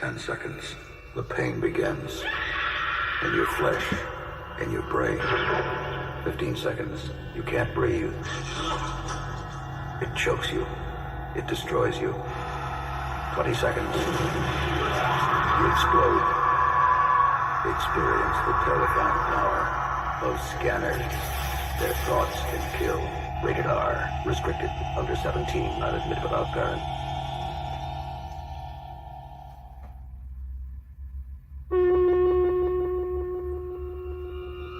10 seconds. The pain begins. In your flesh. In your brain. 15 seconds. You can't breathe. It chokes you. It destroys you. 20 seconds. You explode. Experience the terrifying power of scanners. Their thoughts can kill. Rated R. Restricted. Under 17. Not admitted without parent.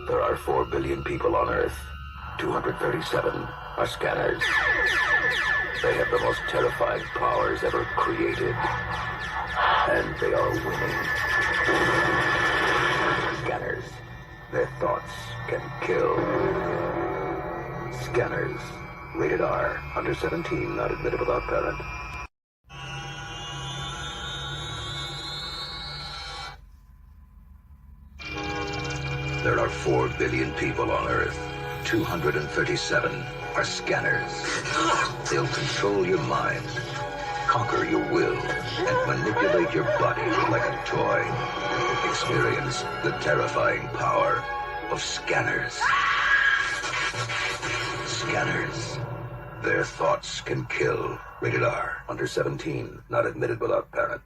There are 4 billion people on Earth. 237 are scanners. They have the most terrifying powers ever created. And they are winning. Scanners. Their thoughts can kill. Scanners. Rated R. Under 17. Not admitted without parent. There are 4 billion people on Earth. 237 are scanners. They'll control your mind, conquer your will, and manipulate your body like a toy. Experience the terrifying power of scanners. Scanners. Their thoughts can kill. Rated R. Under 17. Not admitted without parent.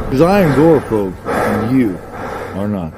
Because I am agoraphobe, and you are not.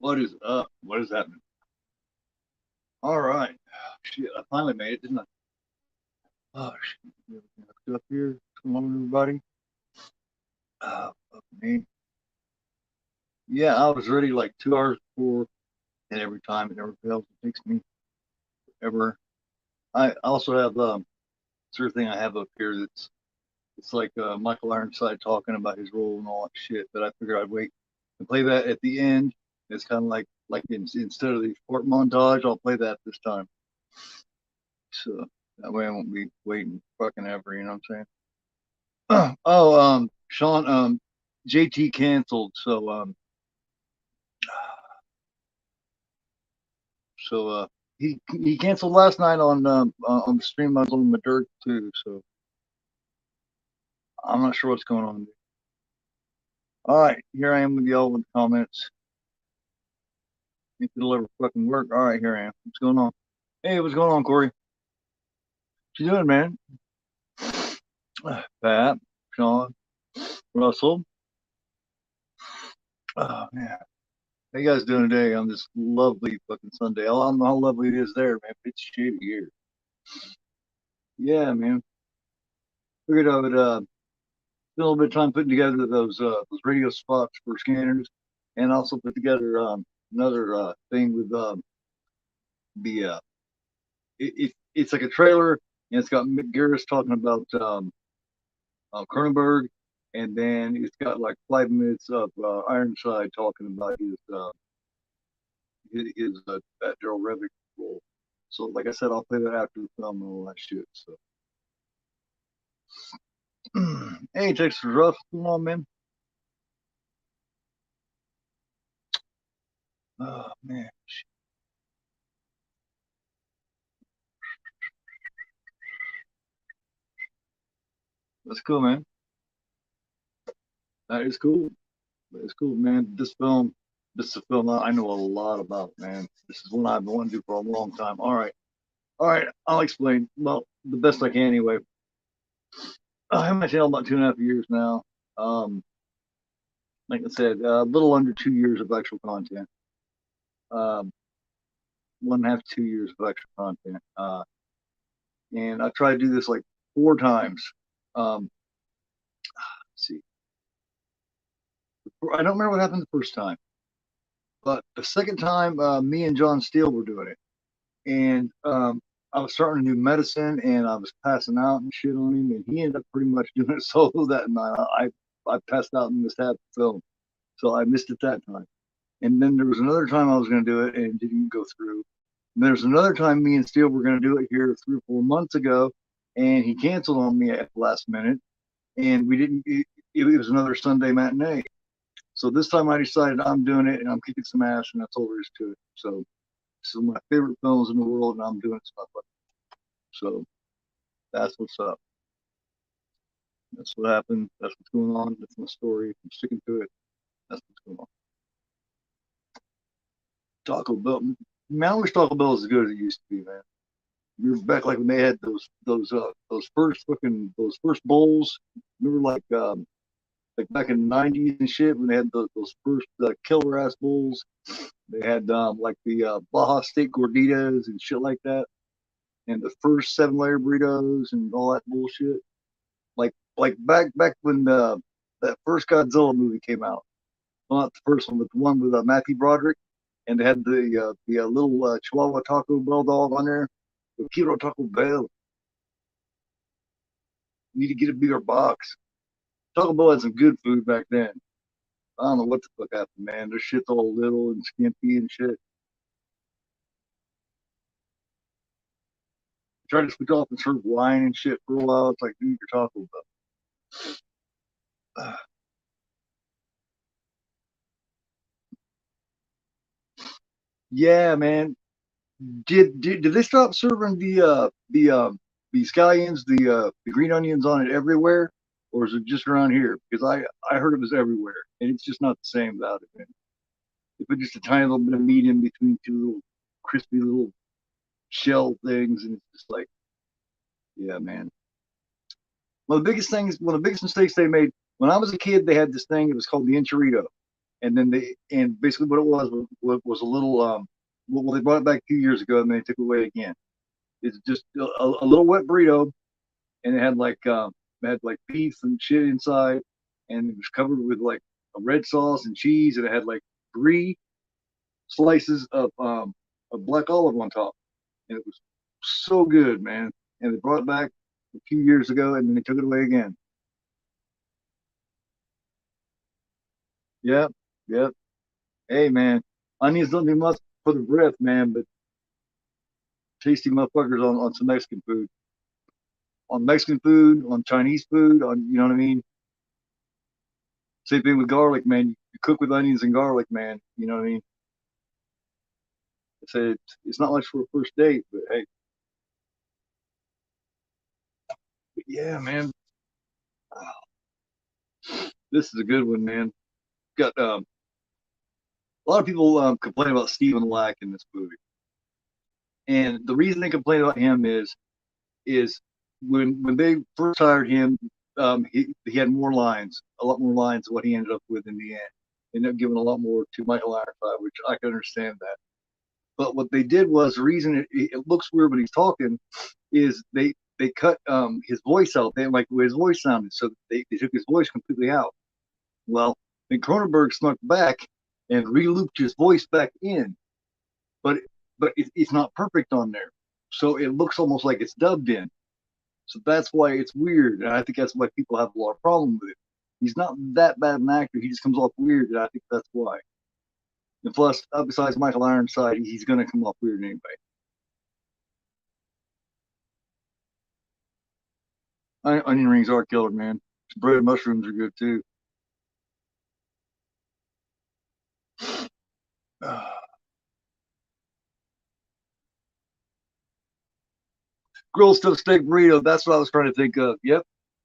What is up? What is happening? All right. Shit, I finally made it, didn't I? Oh, shit. Everything up here. Come on, everybody. Fuck me. Yeah, I was ready like 2 hours before, and every time it never fails. It takes me forever. I also have sort of thing I have up here that's it's like Michael Ironside talking about his role and all that shit. But I figured I'd wait and play that at the end. It's kind of like instead of the short montage, I'll play that this time. So that way I won't be waiting fucking ever. You know what I'm saying? Oh, Sean, JT canceled. So he canceled last night on the stream. I was on the dirt too. So I'm not sure what's going on. All right, here I am with y'all with the comments. If it'll ever fucking work. All right, here I am. What's going on? Hey, what's going on, Corey? What you doing, man? Pat, Sean, Russell. Oh man, how you guys doing today on this lovely fucking Sunday? I don't know how lovely it is there, man. It's shitty here. Yeah, man. Figured I would spend a little bit of time putting together those radio spots for scanners. and also put together another thing with the it's like a trailer, and it's got Mick Garris talking about Cronenberg, and then it's got like 5 minutes of Ironside talking about his that Daryl Revick role. So, like I said, I'll play that after the film and all that shit. So, hey, Texas Rough, come on, man. Oh man, that's cool, man. That is cool. It's cool, man. This is a film I know a lot about, man. This is one I've been wanting to do for a long time. All right. I'll explain. Well, the best I can, anyway. I have my channel about 2.5 years now. Um, like I said, a little under 2 years of actual content. Um, 1.5, 2 years of extra content. And I tried to do this like 4 times. Let's see. I don't remember what happened the first time, but the second time, me and John Steele were doing it. And I was starting to do medicine, and I was passing out and shit on him, and he ended up pretty much doing it solo that night. I passed out and missed half the film, so I missed it that time. And then there was another time I was going to do it, and it didn't go through. And there's another time me and Steele were going to do it here 3 or 4 months ago, and he canceled on me at the last minute, and we didn't. It was another Sunday matinee. So this time I decided I'm doing it, and I'm kicking some ass, and that's all there is to it. So this is my favorite films in the world, and I'm doing stuff like that. So that's what's up. That's what happened. That's what's going on. That's my story. I'm sticking to it. That's what's going on. Taco Bell. Man, I wish Taco Bell was as good as it used to be, man. Remember back like when they had those first bowls. Remember like back in the '90s and shit when they had those first killer ass bowls. They had like the Baja Steak Gorditas and shit like that, and the first 7-layer burritos and all that bullshit. Like back when that first Godzilla movie came out. Well, not the first one, but the one with Matthew Broderick, and they had the little Chihuahua Taco Bell dog on there. The Kiro Taco Bell. You need to get a bigger box. Taco Bell had some good food back then. I don't know what the fuck happened, man. Their shit's all little and skimpy and shit. Tried to switch off and serve wine and shit for a while. It's like, dude, your Taco Bell. Yeah, man. Did they stop serving the scallions, the green onions on it everywhere, or is it just around here? Because I heard it was everywhere, and it's just not the same without it, man. They put just a tiny little bit of meat in between two little crispy little shell things, and it's just like, yeah, man. One of the biggest mistakes they made when I was a kid, they had this thing. It was called the enchilada, and basically what it was a little well, they brought it back 2 years ago, and they took it away again. It's just a little wet burrito, and it had like beef and shit inside, and it was covered with like a red sauce and cheese, and it had like 3 slices of black olive on top, and it was so good, man. And they brought it back a few years ago, and then they took it away again. Yep, yep. Hey, man, onions don't do much for the breath, man, but tasty motherfuckers on some Mexican food, on Chinese food, on you know what I mean. Same thing with garlic, man. You cook with onions and garlic, man. You know what I mean. It's not much for a first date, but hey, but yeah, man. This is a good one, man. Got a lot of people complain about Stephen Lack in this movie, and the reason they complain about him is when they first hired him, he had more lines, a lot more lines than what he ended up with in the end. They ended up giving a lot more to Michael Ironside, which I can understand that. But what they did was the reason it looks weird when he's talking is they cut his voice out. They didn't like the way his voice sounded, so they took his voice completely out. Well, then Cronenberg snuck back and re-looped his voice back in, but it's not perfect on there, so it looks almost like it's dubbed in. So that's why it's weird, and I think that's why people have a lot of problem with it. He's not that bad an actor; he just comes off weird, and I think that's why. And plus, besides Michael Ironside, he's going to come off weird anyway. Onion rings are killer, man. Breaded mushrooms are good too. Grilled stuffed steak burrito. That's what I was trying to think of. Yep,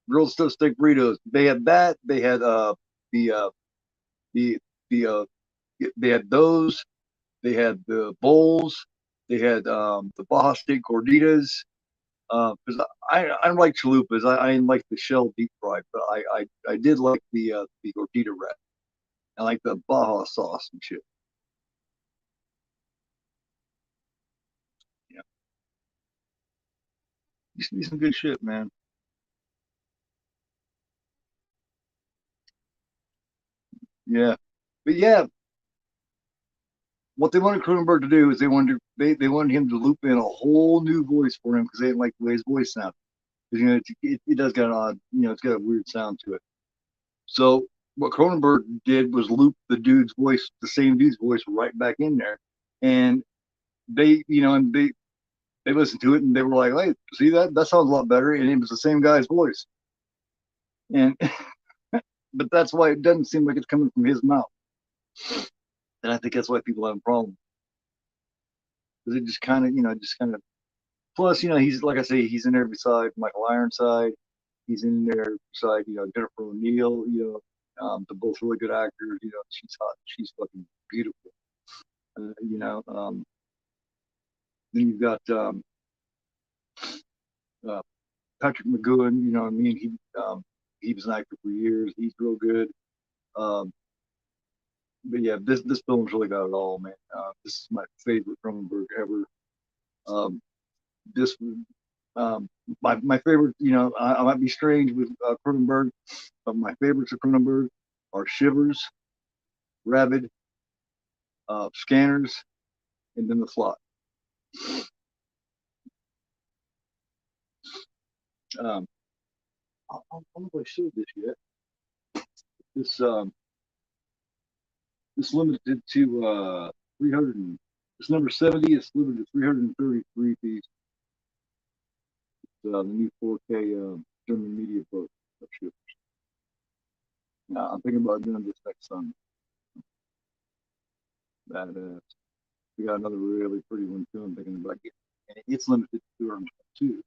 grilled stuffed steak burritos. They had that. They had the the the they had those. They had the bowls. They had the Baja steak gorditas. Because I don't like chalupas. I didn't like the shell deep fried, but I did like the gordita wrap. I like the Baja sauce and shit. Yeah, used to be some good shit, man. Yeah, but yeah, what they wanted Cronenberg to do is they wanted him to loop in a whole new voice for him because they didn't like the way his voice sounded. Because it does got an odd, it's got a weird sound to it. So what Cronenberg did was loop the same dude's voice, right back in there, and they listened to it and they were like, "Hey, see that sounds a lot better," and it was the same guy's voice, and but that's why it doesn't seem like it's coming from his mouth, and I think that's why people have a problem because it just kind of. Plus, he's like I say, he's in there beside Michael Ironside. He's in there beside Jennifer O'Neill. They're both really good actors. She's hot. She's fucking beautiful. Uh, you know, um, then you've got uh, Patrick McGowan. You know what I mean? He was an actor for years. He's real good. Um, but yeah, this film's really got it all, man. This is my favorite Cronenberg ever. Um, this um, my favorite. I might be strange with Cronenberg, but my favorites of Cronenberg are Shivers, Rabid, Scanners, and then The Slot. Um, I don't know if I showed this yet. This this limited to 300. This number 70 is limited to 333 pieces. The new 4K German media book. Now I'm thinking about doing this next Sunday. Badass. We got another really pretty one too. I'm thinking about getting. And it's limited to 202,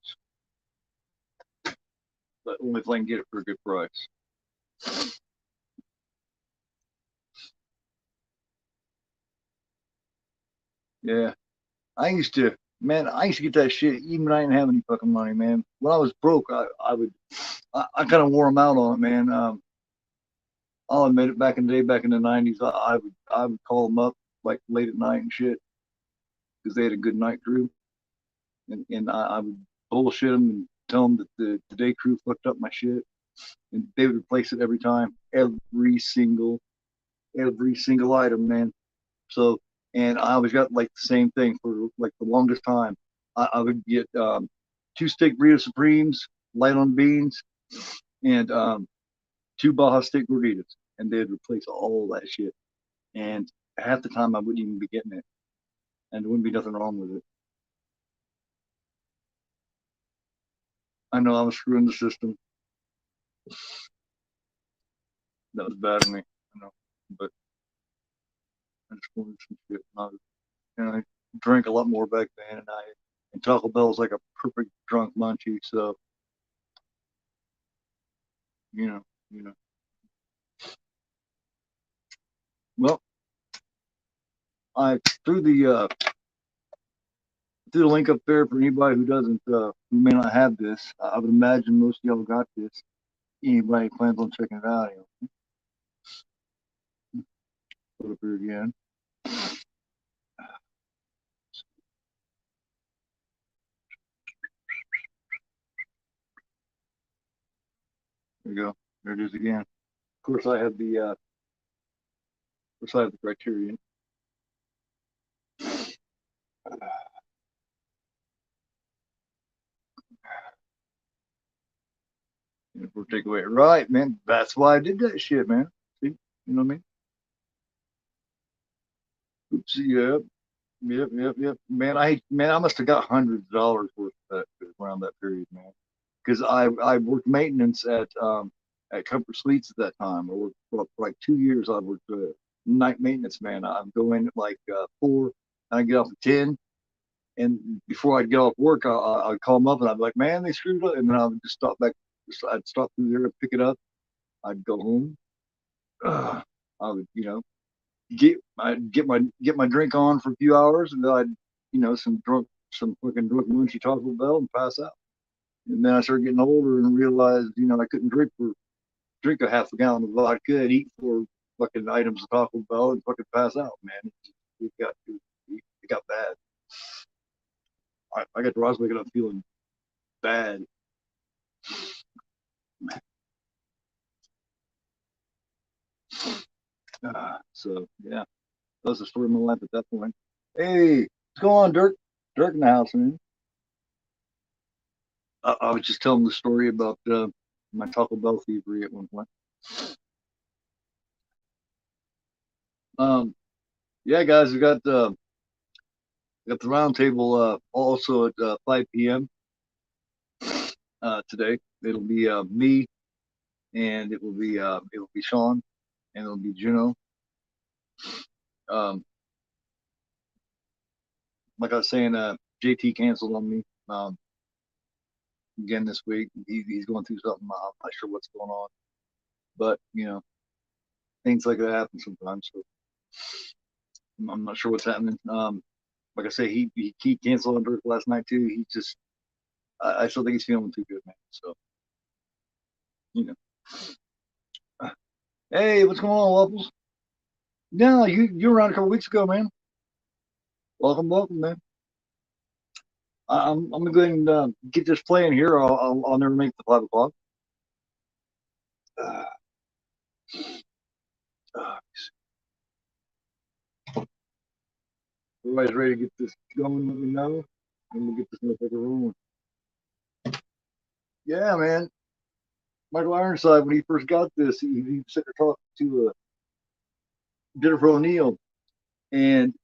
but only if I can get it for a good price. Yeah, I used to get that shit even when I didn't have any fucking money, man. When I was broke, I kind of wore them out on it, man. I'll admit it. Back in the day, back in the '90s, I would call them up like late at night and shit because they had a good night crew, and I would bullshit them and tell them that the day crew fucked up my shit, and they would replace it every time, every single item, man. So, and I always got like the same thing for like the longest time. I would get two steak burrito supremes, light on beans, and two Baja steak burritos, and they'd replace all that shit. And half the time I wouldn't even be getting it, and there wouldn't be nothing wrong with it. I know I was screwing the system. That was bad of me, but I just wanted some shit. And I drank a lot more back then, and Taco Bell was like a perfect drunk munchie. So you know, you know. Well, I threw the link up there for anybody who doesn't who may not have this. I would imagine most of y'all got this. Anybody plans on checking it out, put it up here again. There you go. There it is again. Of course, I have besides the Criterion. And if we're taking away, right, man, that's why I did that shit, man. See, you know what I mean? Oops, yep. Man, I must have got hundreds of dollars worth of that around that period, man. Because I worked maintenance at Comfort Suites at that time. I worked for like 2 years. I worked night maintenance, man. I'd go in at like 4, and I'd get off at 10. And before I'd get off work, I'd call them up and I'd be like, man, they screwed up. And then I would just stop back. I'd stop through there, pick it up. I'd go home. I would, get my drink on for a few hours, and then I'd, some fucking drunk munchy Taco Bell and pass out. And then I started getting older and realized, I couldn't drink a half a gallon of vodka and eat 4 fucking items of Taco Bell and fucking pass out, man. It got bad. I got to waking up feeling bad. So yeah, that was the story of my life at that point. Hey, what's going on, Dirk? Dirk in the house, man. I was just telling the story about my Taco Bell thievery at one point. Yeah, guys, we got the round table also at 5 p.m. Today. It'll be me, and it will be Sean, and it'll be Juno. Like I was saying, JT canceled on me again this week. He's going through something. I'm not sure what's going on, but things like that happen sometimes. So I'm not sure what's happening. Like I say, he canceled on Dirk last night too. He just, I still think he's feeling too good, man. So Hey, what's going on, Waffles? No, you were around a couple weeks ago, man. Welcome, man. I'm gonna go ahead and get this playing here. I'll never make the 5 o'clock. Uh, uh, Everybody's ready to get this going. Let me know, and we'll get this motherfucker rolling. Yeah, man. Michael Ironside, when he first got this, he sat there talking to Jennifer O'Neill, and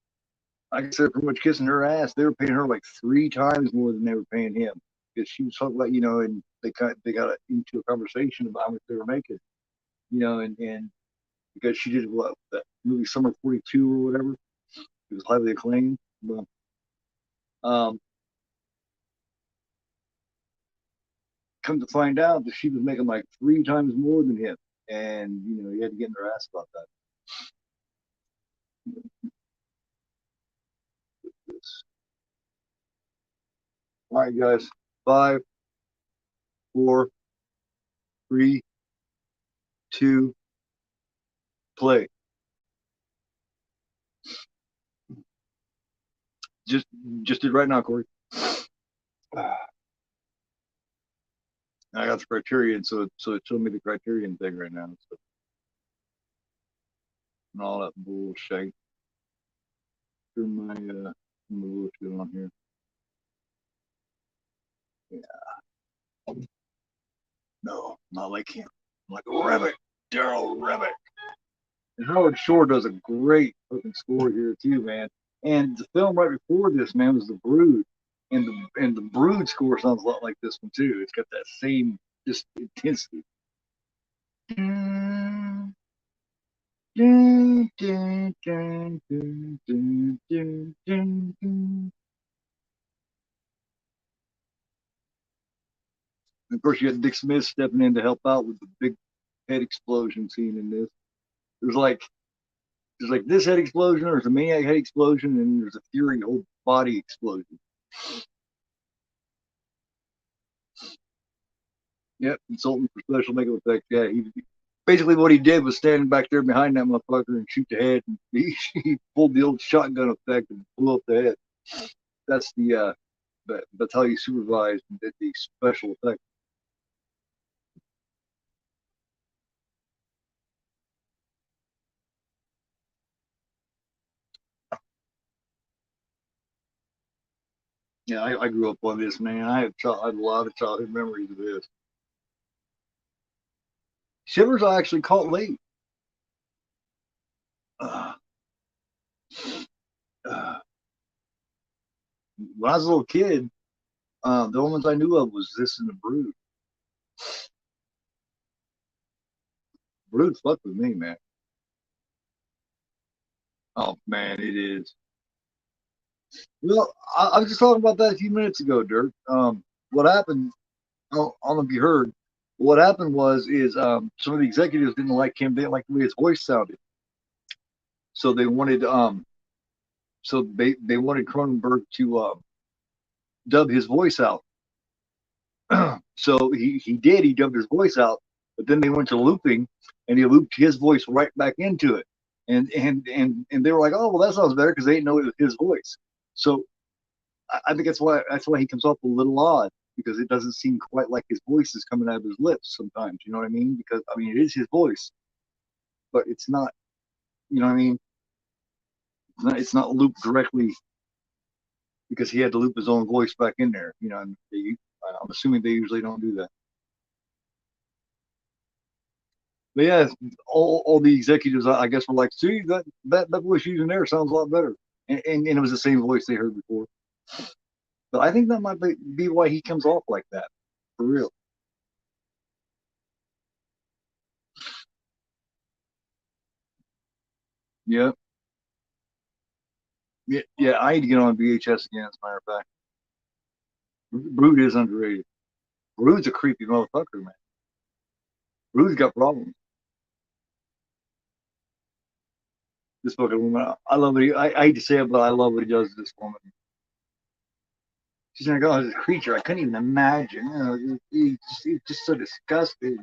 like I said, pretty much kissing her ass. They were paying her like 3 times more than they were paying him, because she was talking about, and they got into a conversation about how much they were making, and because she did that movie Summer 42 or whatever, it was highly acclaimed. But um, come to find out that she was making like 3 times more than him, and he had to get in her ass about that. All right, guys. 5, 4, 3, 2, play. Just did right now, Corey. I got the Criterion, so it showed me the Criterion thing right now. So, and all that bullshit. Turn my bullshit on here. Yeah. No, not like him. I'm like Revick, Daryl Revick. And Howard Shore does a great fucking score here too, man. And the film right before this, man, was The Brood, and the Brood score sounds a lot like this one too. It's got that same just intensity. And of course, you had Dick Smith stepping in to help out with the big head explosion scene in this. There's like this head explosion, there's a Maniac head explosion, and there's a Fury whole body explosion. Yep, consultant for special makeup effects. Yeah, basically what he did was standing back there behind that motherfucker and shoot the head. And he pulled the old shotgun effect and blew up the head. That's that's how he supervised and did the special effects. Yeah, I grew up on this, man. I had a lot of childhood memories of this. Shivers I actually caught late. Uh, uh, when I was a little kid, the only ones I knew of was this and the Brood. Brood fucked with me, man. Oh man, it is. Well, I was just talking about that a few minutes ago, Dirk. What happened? I don't know if you heard. What happened was is some of the executives didn't like him. They didn't like the way his voice sounded, so they wanted Cronenberg to dub his voice out. So he did. He dubbed his voice out, but then they went to looping, and he looped his voice right back into it. And they were like, oh well, that sounds better because they didn't know it was his voice. So I think that's why he comes off a little odd because it doesn't seem quite like his voice is coming out of his lips sometimes. You know what I mean? Because I mean it is his voice, but it's not. You know what I mean? It's not looped directly because he had to loop his own voice back in there. You know, and I'm assuming they usually don't do that. But yeah, all the executives, I guess, were like, "See, that voice using there sounds a lot better," and it was the same voice they heard before. But I think that might be why he comes off like that, for real. Yeah, yeah, yeah. I need to get on VHS again. As a matter of fact, Brood is underrated. Brood's a creepy motherfucker, man. Brood's got problems. This fucking woman, I love it. I hate to say it, but I love what he does to this woman. She's like, oh, this creature. I couldn't even imagine. You know, he's just so disgusting.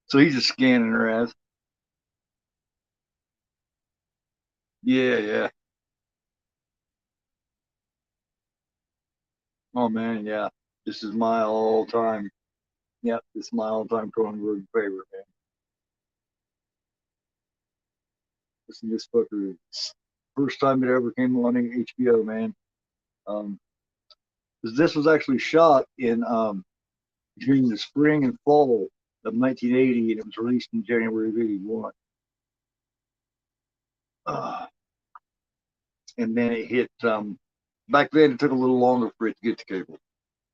So he's just scanning her ass. Yeah, yeah. Oh man, yeah. This is my all time. Yep, this is my all time Cronenberg favorite, man. Listen to this fucker. First time it ever came on HBO, man. Um, this was actually shot in during the spring and fall of 1980, and it was released in January of '81. And then it hit. Back then, it took a little longer for it to get to cable,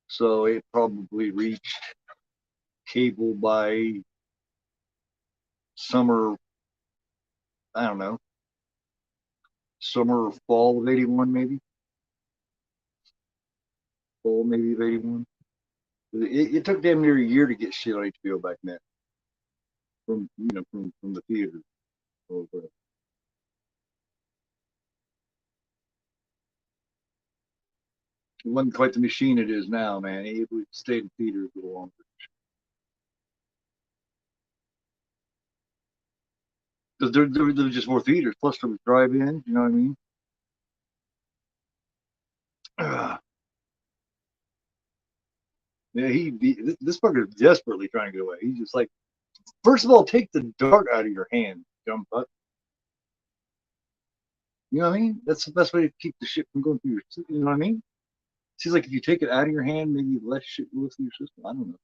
so it probably reached cable by summer. I don't know, summer or fall of '81, maybe fall maybe of '81. It took damn near a year to get shit on HBO back then from the theater. So, it wasn't quite the machine it is now, man. It would stay in theaters a little longer because there was just more theaters. Plus, there was drive-in. You know what I mean? Yeah, this fucker is desperately trying to get away. He's just like, first of all, take the dart out of your hand, dumb butt. You know what I mean? That's the best way to keep the shit from going through your system. You know what I mean? Seems like if you take it out of your hand, maybe less shit goes through your system. I don't know.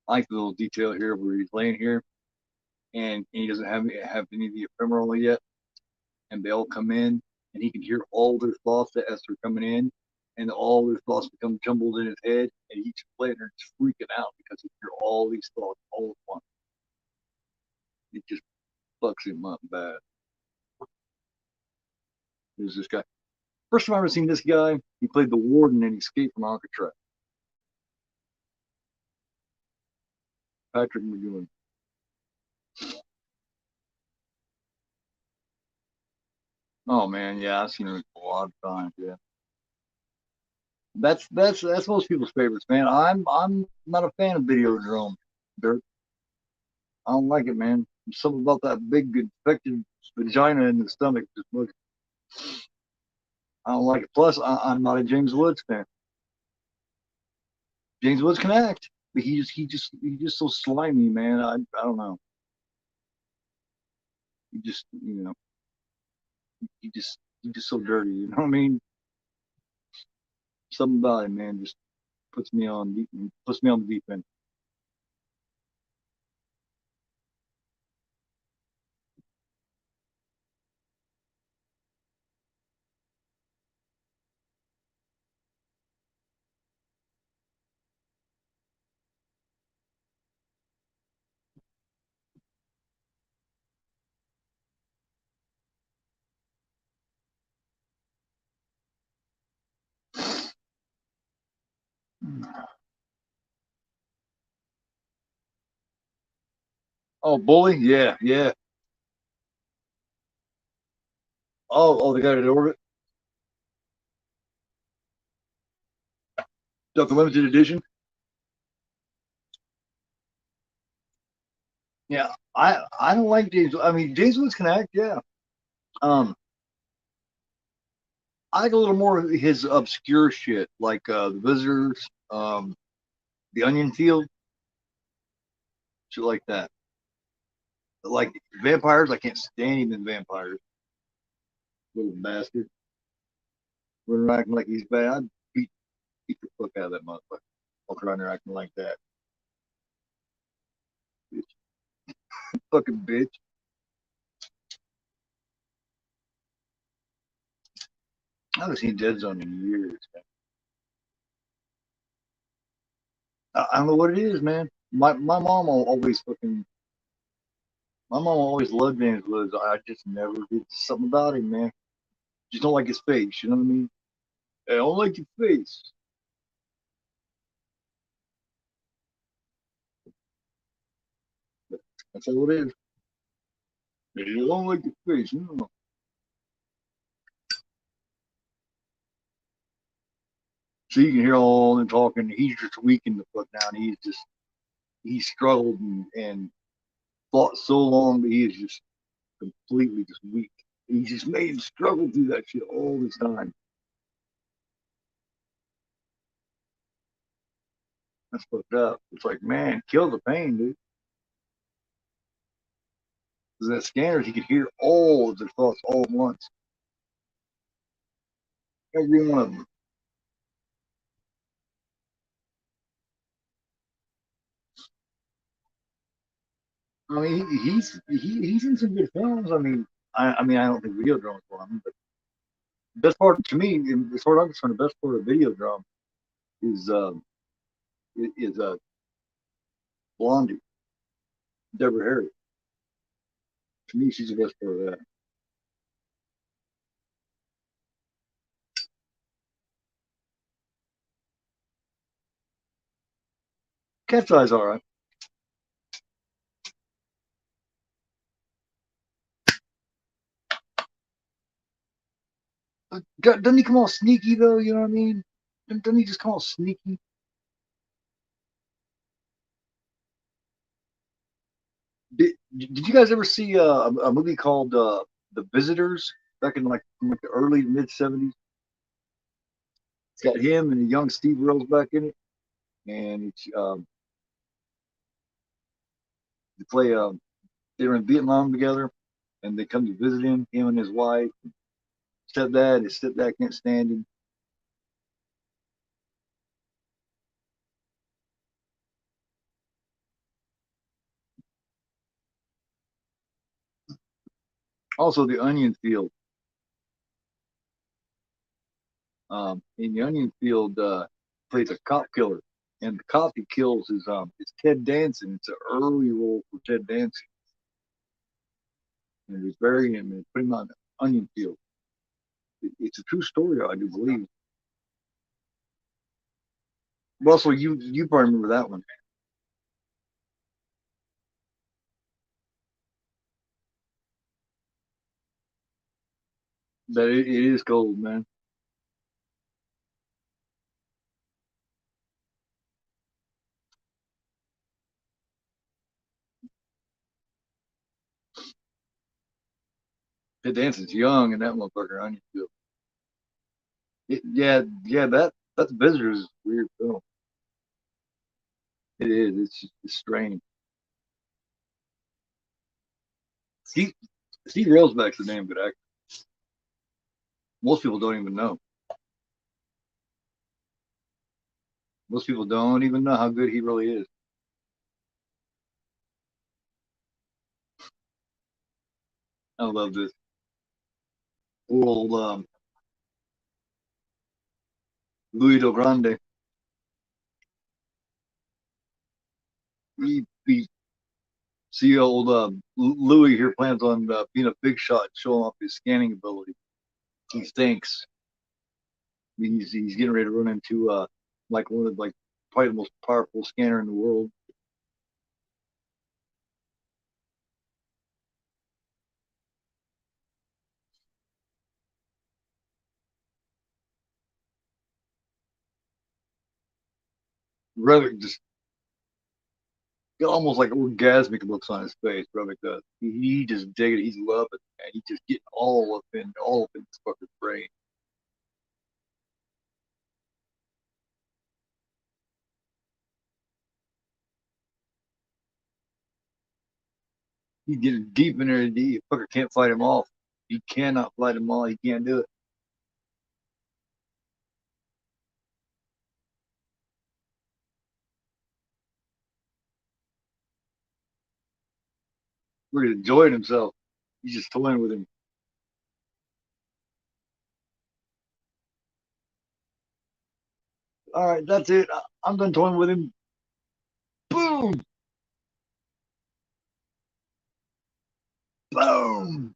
I like the little detail here where he's laying here and he doesn't have any of the ephemeral yet, and they all come in, and he can hear all their thoughts as they're coming in, and all their thoughts become jumbled in his head, and he's playing there just freaking out because he hear all these thoughts all at once. It just fucks him up bad. There's this guy. First time I ever seen this guy, he played the warden in Escape from Alcatraz. Patrick McGowan. Oh man, yeah, I've seen him a lot of times. Yeah, that's most people's favorites, man. I'm not a fan of Videodrome. Dirt. I don't like it, man. There's something about that big infected vagina in the stomach. Just look, I don't like it. Plus, I'm not a James Woods fan. James Woods can act, but he just so slimy, man. I don't know. You know, he just so dirty. You know what I mean? Something about him, man, just puts me on the deep end. Oh, Bully, yeah, yeah. Oh, they got it orbit. Got the limited edition. Yeah, I don't like James. I mean, James Woods can act, yeah. Um, I like a little more of his obscure shit, like the Visitors, the Onion Field, shit like that. Like vampires, I can't stand him in vampires. Little bastard, running around acting like he's bad. I'd beat the fuck out of that motherfucker. Walking around there acting like that, bitch. Fucking bitch. I haven't seen Dead Zone in years. I don't know what it is, man. My mom always fucking. My mom always loved James Woods. I just never did something about him, man. Just don't like his face. You know what I mean? I don't like your face. That's all it is. I don't like your face. You know. So you can hear all them talking. He's just weak in the fuck now. And he struggled and fought so long, but he is just completely just weak. He just made him struggle through that shit all the time. That's fucked up. It's like, man, kill the pain, dude. Because that scanners, he could hear all of their thoughts all at once. Every one of them. I mean, he's in some good films. I mean, I don't think Videodrome is one, but the best part to me, as far as I'm concerned, the best part of Videodrome is Blondie, Deborah Harry. To me, she's the best part of that. Cat's Eye's all right. Doesn't he come all sneaky though? You know what I mean? Doesn't he just come all sneaky? Did you guys ever see a movie called The Visitors back in like the early mid 70s? It's got him and a young Steve Rose in it, and they play. They were in Vietnam together, and they come to visit him and his wife, stepdad. His stepdad can't stand him. Also, the Onion Field. In the Onion Field, plays a cop killer, and the cop he kills is Ted Danson. It's an early role for Ted Danson, and they bury him and put him on the Onion Field. It's a true story, I do believe. Russell, you probably remember that one. That it is cold, man. Ted Danson's young, and that motherfucker Onion Field. Yeah, yeah, that's Visitors is a weird film. It is. It's strange. Steve Steve Railsback's a damn good actor. Most people don't even know. Most people don't even know how good he really is. I love this old Louis Del Grande. He see old Louis here plans on being a big shot, showing off his scanning ability. He thinks he's getting ready to run into like one of like probably the most powerful scanner in the world. Revit just got almost like orgasmic looks on his face. Revit does. He just dig it. He's loving it. Man. He's just getting all up in his fucking brain. He's getting deep in there. The fucker can't fight him off. He cannot fight him off. He can't do it. We're enjoying himself. He's just toying with him. All right, that's it. I'm done toying with him. Boom, boom.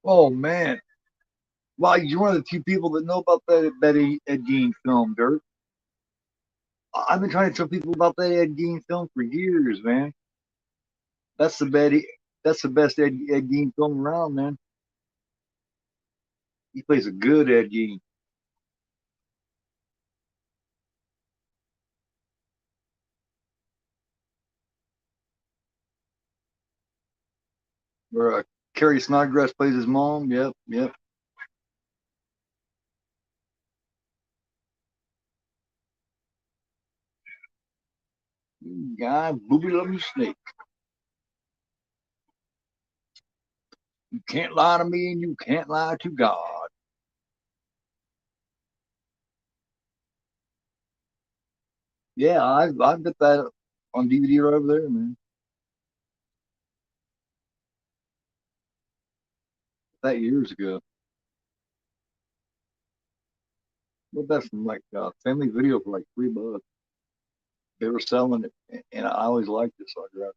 Oh man! Wow, you're one of the few people that know about that Ed Gein film, Dirk. I've been trying to tell people about that Ed Gein film for years, man. That's the best. That's the best Ed Gein film around, man. He plays a good Ed Gein. Where Carrie Snodgrass plays his mom. Yep, yep. Guy, booby loving snake. You can't lie to me, and you can't lie to God. Yeah, I've got that on DVD right over there, man. That years ago. But that's from like Family Video for like $3. They were selling it, and I always liked it, so I grabbed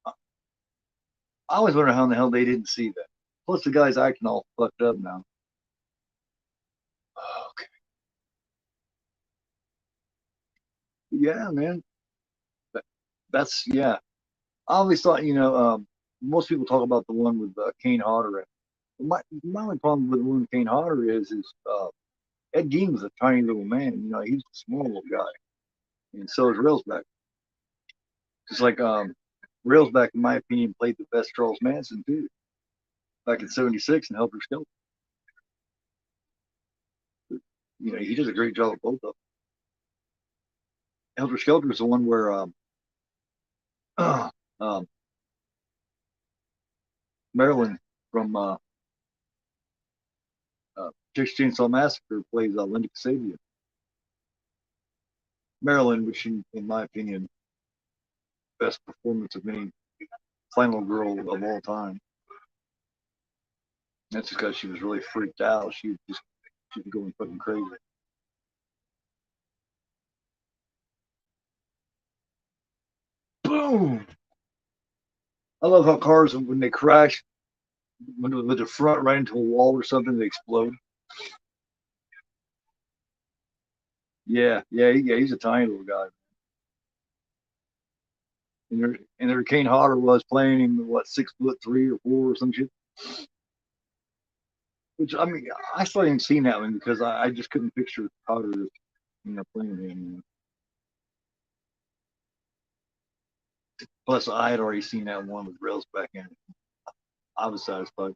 it. I always wonder how in the hell they didn't see that. Plus, the guy's acting all fucked up now. Okay. Yeah, man. That, that's yeah. I always thought, most people talk about the one with Kane Hodder. My only problem with the one with Kane Hodder is Ed Gein was a tiny little man. He's a small little guy, and so is Railsback. Just like Railsback, in my opinion, played the best Charles Manson too, back in '76 and Helter Skelter. He does a great job of both of them. Helter Skelter is the one where um, Marilyn from Texas Chainsaw Massacre plays Linda Kasabian. Marilyn, which in my opinion, best performance of any final girl of all time. That's just because she was really freaked out. She was going fucking crazy. Boom! I love how cars, when they crash, with the front right into a wall or something, they explode. Yeah, he's a tiny little guy. And there Kane Hodder was playing him, what, 6'3" or 4" or some shit. Which, I mean, I still haven't seen that one because I just couldn't picture Hodder, playing him. Plus, I had already seen that one with Rails back in. I was satisfied.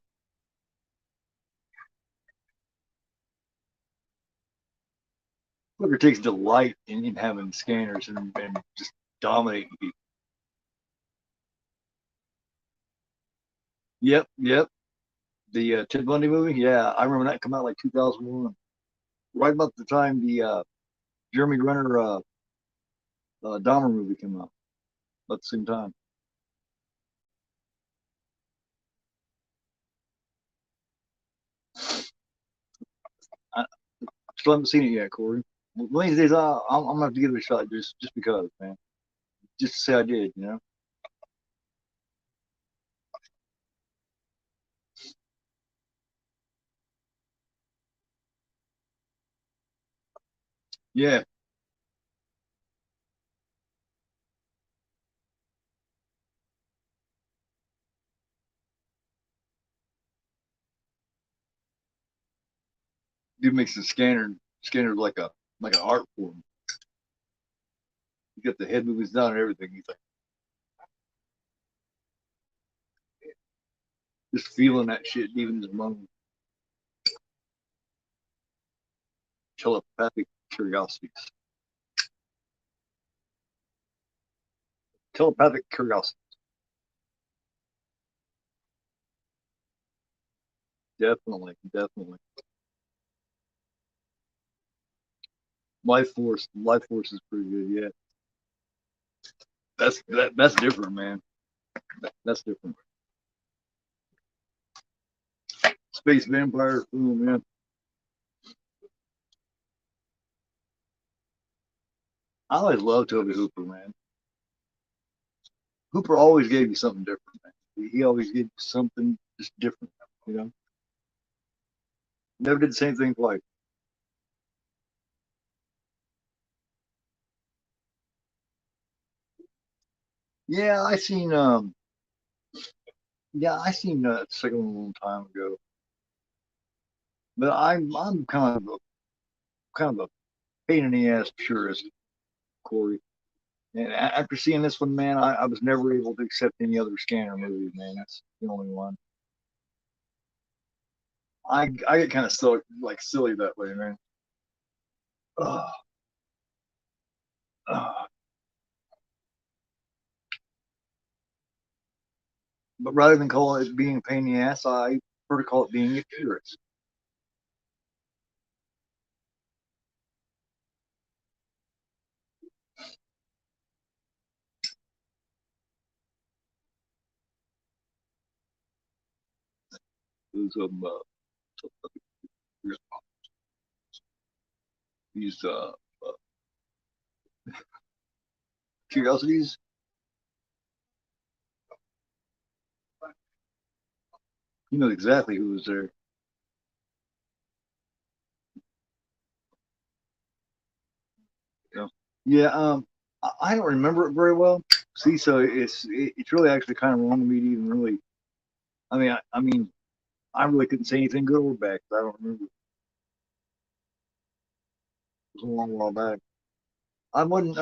Booker takes delight in having scanners and just dominating people. Yep. The Ted Bundy movie, yeah, I remember that come out like 2001, right about the time the Jeremy Renner Dahmer movie came out, about the same time. I still haven't seen it yet, Corey. One of these days, I'm gonna have to give it a shot just because, man, just to say I did, you know. Yeah, dude makes the scanner like an art form. You get the head movies down and everything. He's like just feeling that shit, even his moan. Telepathic curiosities. Telepathic curiosity. Definitely. Life Force is pretty good. Yeah, that's different, man. That's different. Space Vampire. Oh man, I always loved Toby Hooper, man. Hooper always gave you something different, man. He always gave you something just different, you know. Never did the same thing twice. Yeah, I seen the second one a long time ago. But I'm kind of a pain in the ass purist, Corey. And after seeing this one, man, I was never able to accept any other Scanner movie, man. That's the only one. I get kind of so like silly that way, man. Ugh, ugh. But rather than call it being a pain in the ass, I prefer to call it being a purist. These these curiosities. You know exactly who was there. You know? Yeah. I don't remember it very well. See, so it's really actually kind of wrong of me to even really. I mean, I really couldn't say anything good or bad 'cause I don't remember. It was a long while back. I wasn't.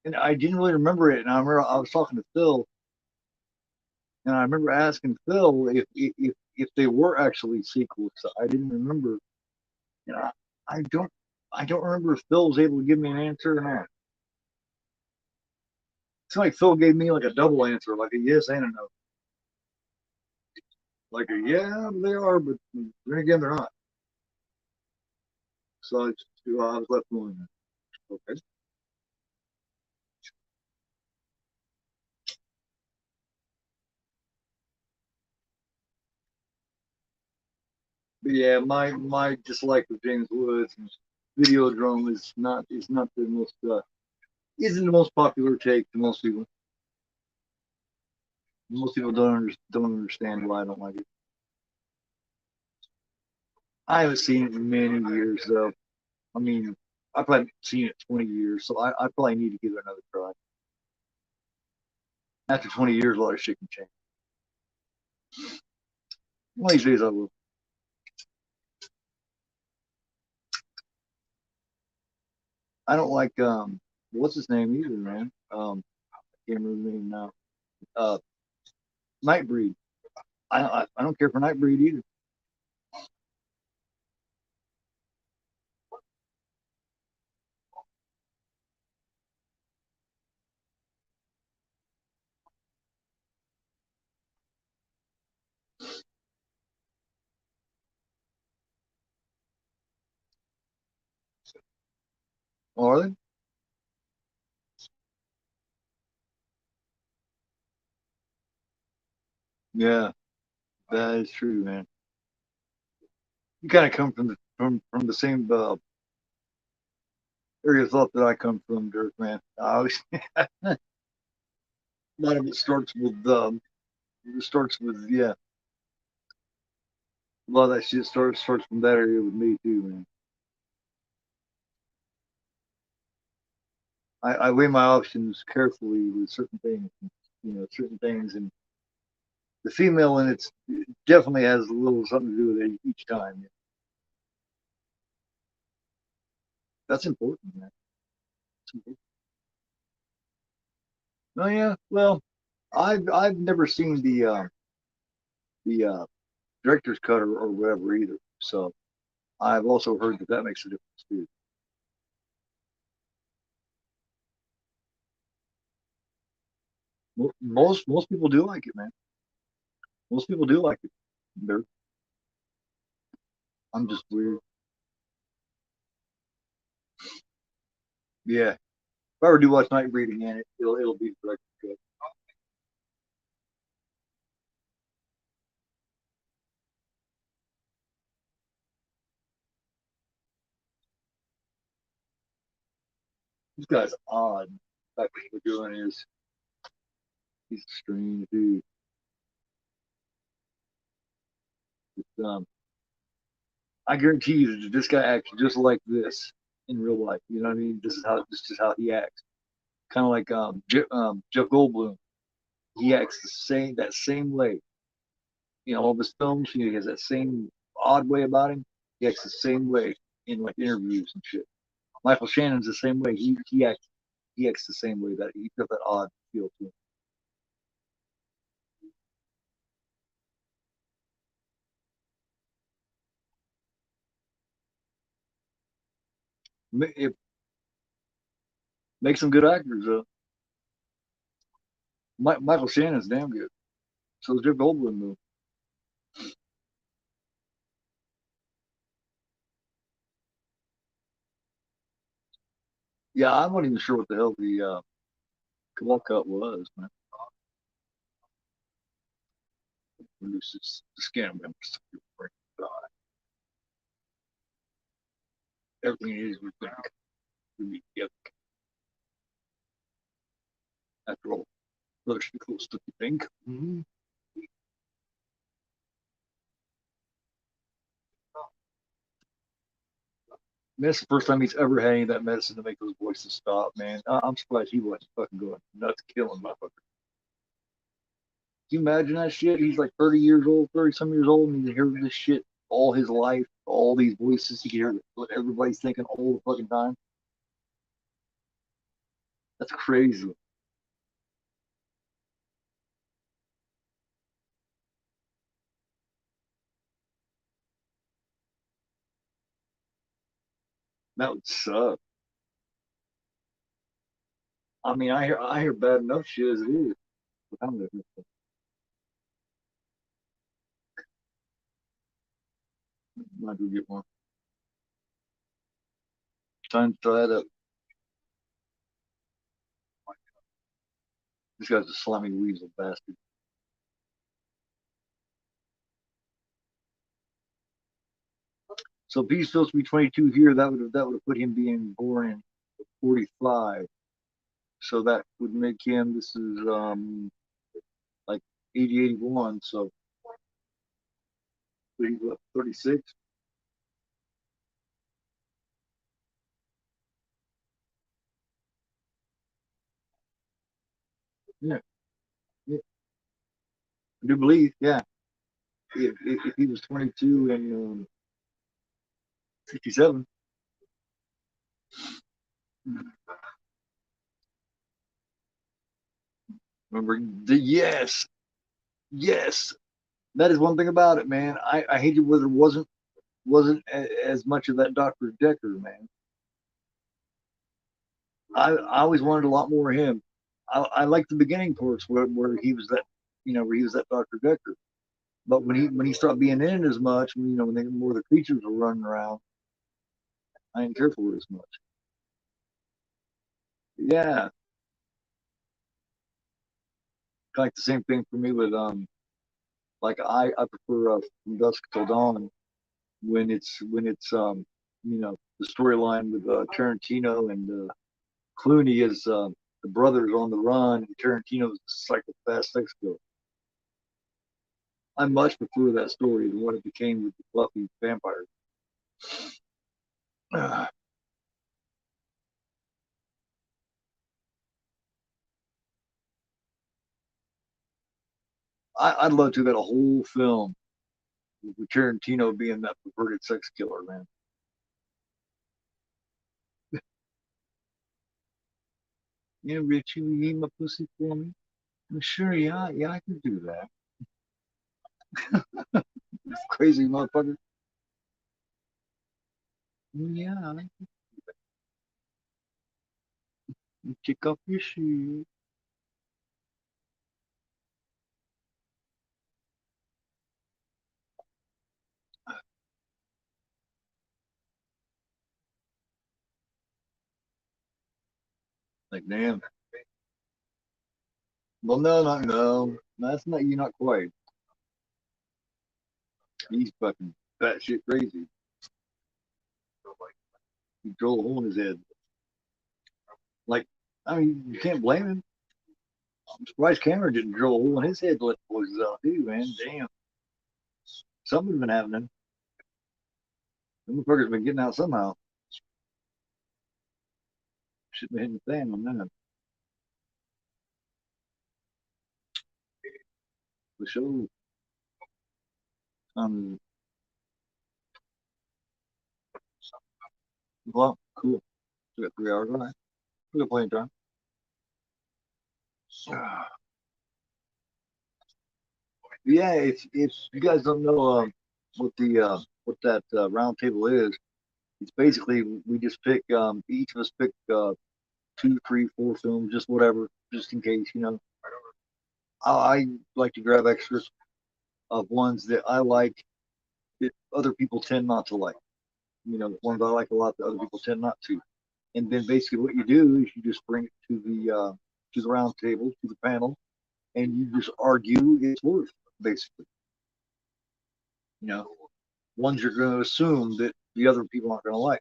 And I didn't really remember it. And I remember I was talking to Phil, and I remember asking Phil if they were actually sequels. I didn't remember. You know, I don't I don't remember if Phil was able to give me an answer or not. It's like Phil gave me like a double answer, like a yes and a no. Like a yeah, they are, but then again they're not. So I was left going, okay. But yeah, my dislike of James Woods and Videodrome is not the most isn't the most popular take to most people. Most people don't understand why I don't like it. I haven't seen it in many years though. I mean, I've probably seen it 20 years, so I probably need to give it another try. After 20 years, a lot of shit can change. One of these days I will. I don't like what's his name either, man. I can't remember the name now. Uh, Nightbreed. I don't care for Nightbreed either. Oh, are they? Yeah, that is true, man. You kind of come from the same area of thought that I come from, Dirk, man. I always, a lot of it starts with yeah. A lot of that shit starts from that area with me too, man. I weigh my options carefully with certain things, certain things, and the female in it definitely has a little something to do with it each time. That's important, man. That's important. Oh yeah, well, I've never seen the director's cut or whatever either, so I've also heard that makes a difference too. Most people do like it, man. Most people do like it. They're, I'm just weird. Yeah, if I ever do watch Night Breeding in it, it'll be director's cut. This guy's odd. The fact that we're doing is he's a strange dude. Um, I guarantee you that this guy acts just like this in real life. You know what I mean? This is how he acts. Kind of like Jeff Goldblum. He acts that same way. All of his films, he has that same odd way about him. He acts the same way in like interviews and shit. Michael Shannon's the same way. He acts the same way. That he got that odd feel to him. It makes them good actors. Michael Shannon's damn good. So is Jeff Goldblum though. Yeah, I'm not even sure what the hell the Kabal cut was, man. Reduces the skin members. Everything is we think. We get after all. Looks close to the think. Mm-hmm. That's the first time he's ever had any of that medicine to make those voices stop, man. I'm surprised he wasn't fucking going nuts, killing motherfuckers. Can you imagine that shit? He's like 30 years old, 30 some years old, and he hears this shit all his life, all these voices. He can hear what everybody's thinking all the fucking time. That's crazy. That would suck. I mean, I hear bad enough shit as it is. Might go get one. Time to try it up. This guy's a slimy weasel bastard. So if he's supposed to be 22 here, that would have put him being born in 45. So that would make him. This is like 80, 81. So he's what, 36. Yeah, yeah, I do believe. Yeah, if he was 22 and 67. Remember the yes, yes. That is one thing about it, man. I hated where there wasn't as much of that Dr. Decker, man. I always wanted a lot more of him. I liked the beginning parts where he was that, where he was that Dr. Decker. But when he started being in it as much, when more of the creatures were running around, I didn't care for it as much. Yeah, like the same thing for me with like I prefer From Dusk Till Dawn when it's the storyline with Tarantino and Clooney is the brothers on the run and Tarantino's psychopath sex killer. I much prefer that story than what it became with the fluffy vampires. I'd love to have got a whole film with Tarantino being that perverted sex killer, man. Yeah, Richie, you eat my pussy for me? I'm sure, yeah, I can do that. Crazy motherfucker. Yeah, kick off your shoe. Like, damn. Well, no, no. That's not you, not quite. He's fucking fat shit crazy. He drilled a hole in his head. Like, I mean, you can't blame him. I'm surprised Cameron didn't drill a hole in his head to let the voices out too, man. Damn. Something's been happening. The motherfucker's been getting out somehow. Should be hitting the fan on that. The show. Um, well, cool. We got 3 hours on that. We got plenty of time. Yeah, if you guys don't know what that round table is, it's basically we just pick each of us pick 2, 3, 4 films, just whatever, just in case, I like to grab extras of ones that I like that other people tend not to like. The ones I like a lot that other people tend not to. And then basically what you do is you just bring it to the round table, to the panel, and you just argue its worth, basically. You know, ones you're going to assume that the other people aren't going to like.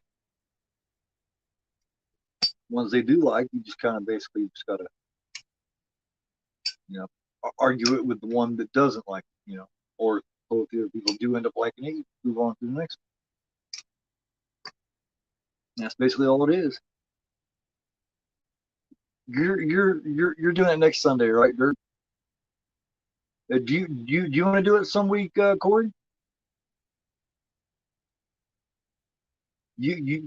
Ones they do like, you just kind of basically just got to, you know, argue it with the one that doesn't like it, or both the other people do end up liking it, you move on to the next one. That's basically all it is. You're doing it next Sunday, right, Dirk? Do you want to do it some week, Corey? You're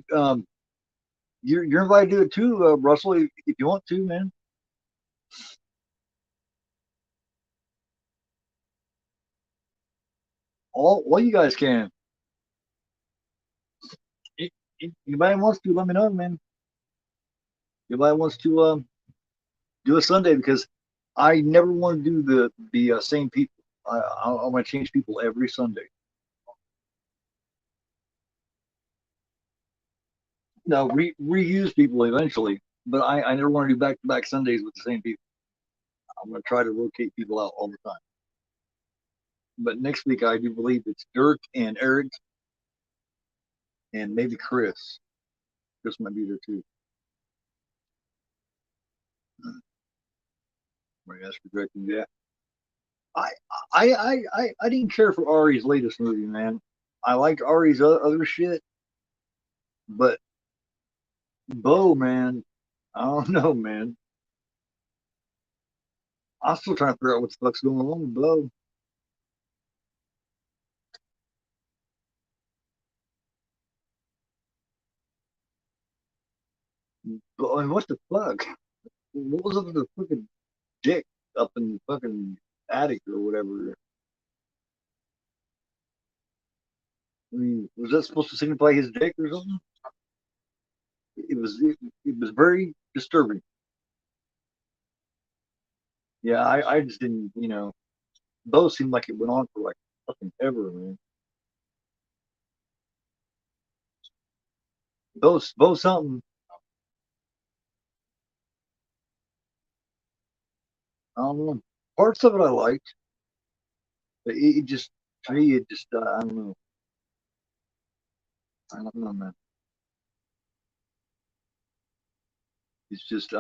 invited to do it too, Russell, if you want to, man. All you guys can. If anybody wants to, let me know, man. Anybody wants to do a Sunday because I never want to do the same people. I want to change people every Sunday. Now reuse people eventually, but I never want to do back to back Sundays with the same people. I'm going to try to rotate people out all the time. But next week I do believe it's Dirk and Eric and maybe Chris. Chris might be there too. Right, that's projecting. Yeah, I I didn't care for Ari's latest movie, man. I liked Ari's other shit, but Bo, man, I don't know, man. I'm still trying to figure out what the fuck's going on with Bo. But I mean, what the fuck? What was up with the fucking dick up in the fucking attic or whatever? I mean, was that supposed to signify his dick or something? It was very disturbing. Yeah, I just didn't, those seemed like it went on for like fucking ever, man. Those something, I don't know. Parts of it I liked, but it just, to me, it just, I don't know. I don't know, man. It's just,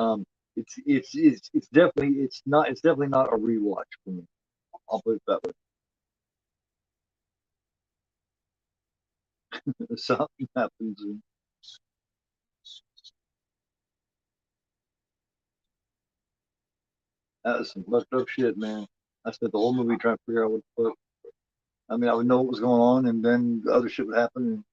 it's definitely not a rewatch for me. I'll put it that way. Something happens, and that was some fucked up shit, man. I spent the whole movie trying to figure out what the fuck. I mean, I would know what was going on, and then the other shit would happen. And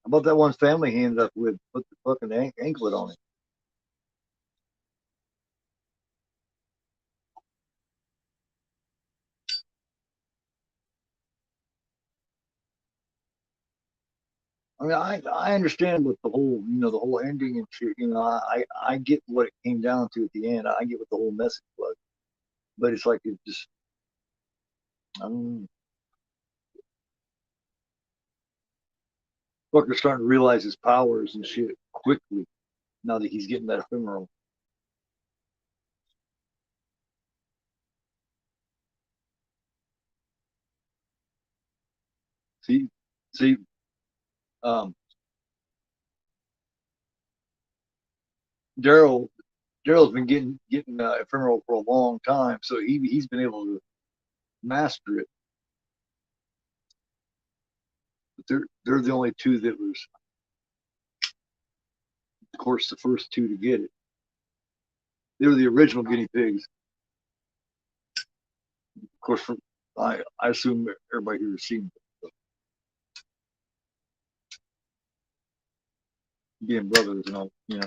how about that one family he ended up with? Put the fucking anklet on it. I mean, I understand what the whole, the whole ending and shit. I get what it came down to at the end. I get what the whole message was, but it's like it just, I don't know. Fucker's starting to realize his powers and shit quickly now that he's getting that ephemeral. See, see, um, Daryl, Daryl's been getting ephemeral for a long time, so he's been able to master it. But they're the only two that was, of course, the first two to get it. They were the original guinea pigs. Of course, I assume everybody here has seen being brothers and all, they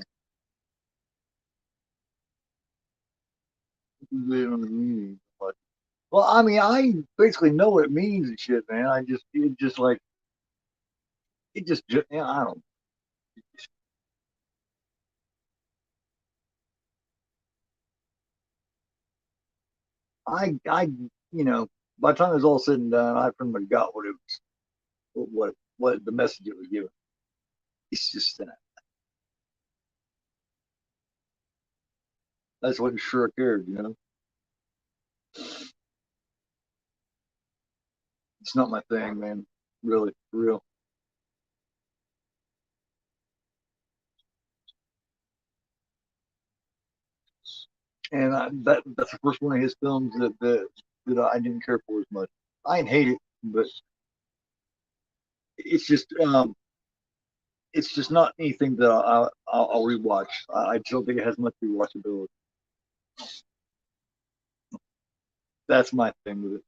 don't mean much. Well, I mean, I basically know what it means and shit, man. It just like, it just, yeah, I don't. I, you know, by the time it was all said and done, I pretty much got what it was, what the message it was giving. It's just that that's what sure cared. It's not my thing, man. Really, for real. And that's the first one of his films that I didn't care for as much. I didn't hate it, but it's just um, it's just not anything that I'll rewatch. I don't think it has much rewatchability. That's my thing with it.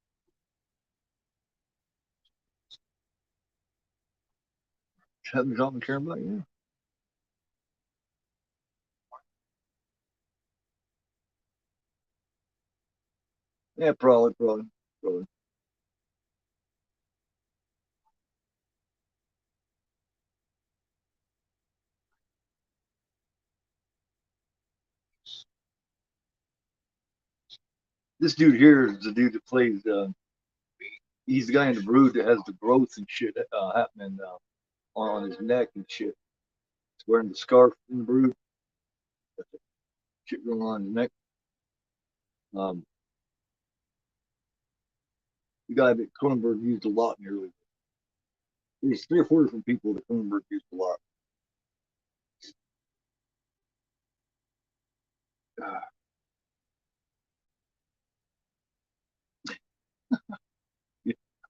Something something to care about, yeah. Yeah, probably. This dude here is the dude that plays. He's the guy in the Brood that has the growth and shit happening on his neck and shit. He's wearing the scarf in the Brood. Shit going on in his neck. Um, the guy that Cronenberg used a lot in the early. There's three or four different people that Cronenberg used a lot.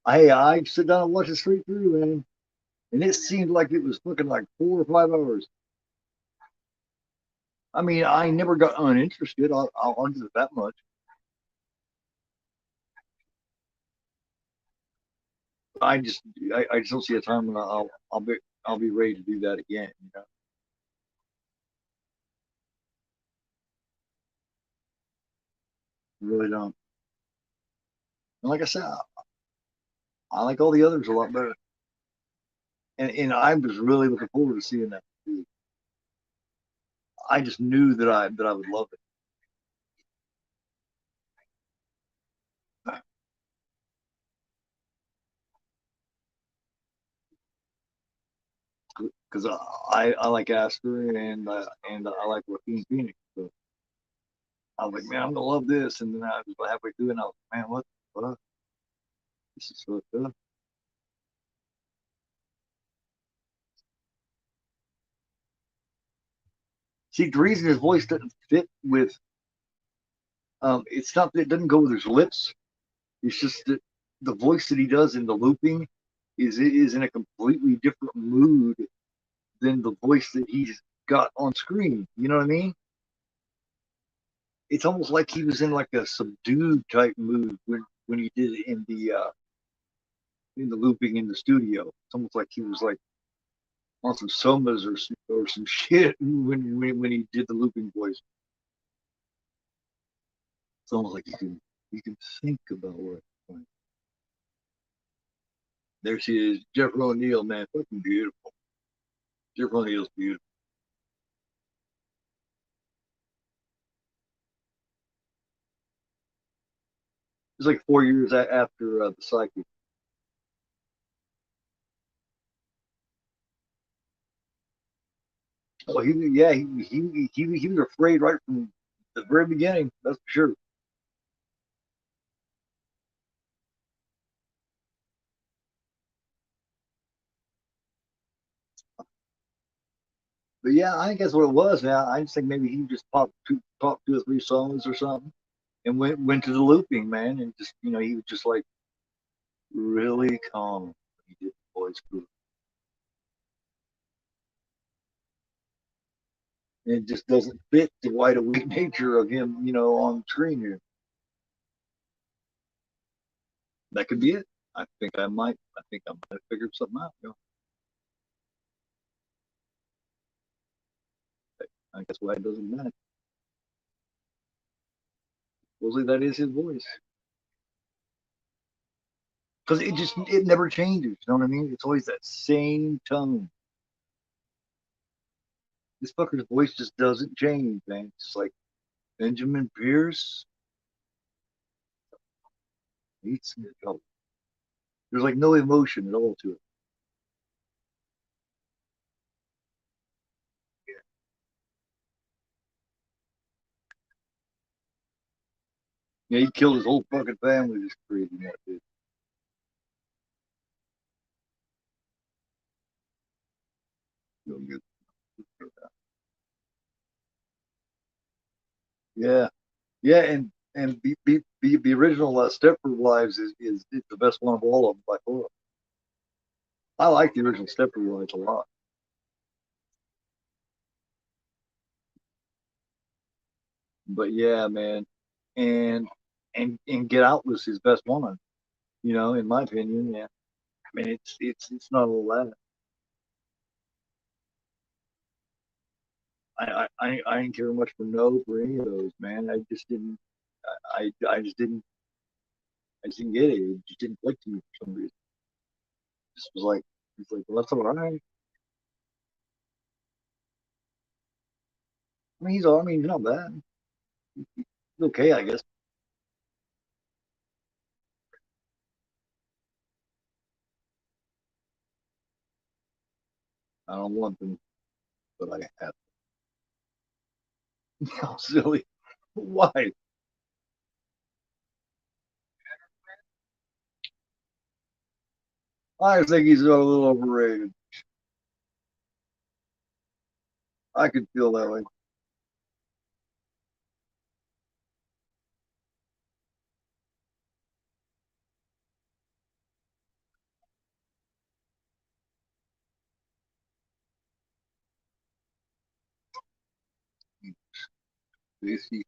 I sit down and watch it straight through, man, and it seemed like it was fucking like 4 or 5 hours. I mean, I never got uninterested. I'll do it that much. I just I just don't see a time when I'll be ready to do that again. Really don't. And like I said, I like all the others a lot better. And I was really looking forward to seeing that movie. I just knew that I would love it. Because I like Asper and I like Joaquin Phoenix. So I was like, man, I'm gonna love this. And then I was halfway through, and I was like, man, what the fuck? This is so good. See, the reason his voice doesn't fit with it's not that it doesn't go with his lips. It's just that the voice that he does in the looping is in a completely different mood than the voice that he's got on screen. You know what I mean? It's almost like he was in like a subdued type mood when he did it in the looping in the studio. It's almost like he was like on some somas or some shit when he did the looping voice. It's almost like you can think about what. There she is, Jennifer O'Neill, man, fucking beautiful. Jennifer O'Neill's beautiful. It's like 4 years after the psychic. Oh, yeah, he was afraid right from the very beginning. That's for sure. But yeah, I think that's what it was. Now I just think maybe he just popped two or three songs or something, and went to the looping, man, and just he was just like really calm when he did the voice group. And it just doesn't fit the wide awake nature of him, on the screen here. That could be it. I think I might have figured something out. I guess why it doesn't matter. Supposedly that is his voice. Because it never changes. You know what I mean? It's always that same tone. This fucker's voice just doesn't change, man. It's like Benjamin Pierce meets an adult. There's like no emotion at all to it. Yeah, he killed his whole fucking family just creating that dude. You know, yeah, yeah, and the original Stepford Wives is the best one of all of them by far. I like the original Stepford Wives a lot. But yeah, man, and and Get Out was his best one. In my opinion, yeah. I mean, it's not all that. I didn't care much for No for any of those, man. I just didn't I just didn't get it. It just didn't click to me for some reason. It just was like it's like well, that's all right. I mean he's not bad. He's okay, I guess. I don't want them, but I have. How silly. Why? I think he's a little overrated. I could feel that way. Basically,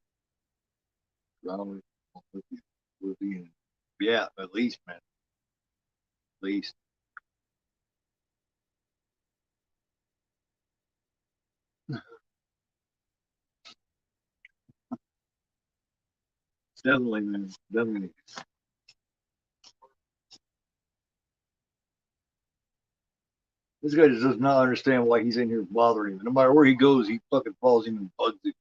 drama with the yeah, at least, man, at least. Definitely, man, definitely. This guy just does not understand why he's in here bothering him. No matter where he goes, he fucking follows him and bugs him.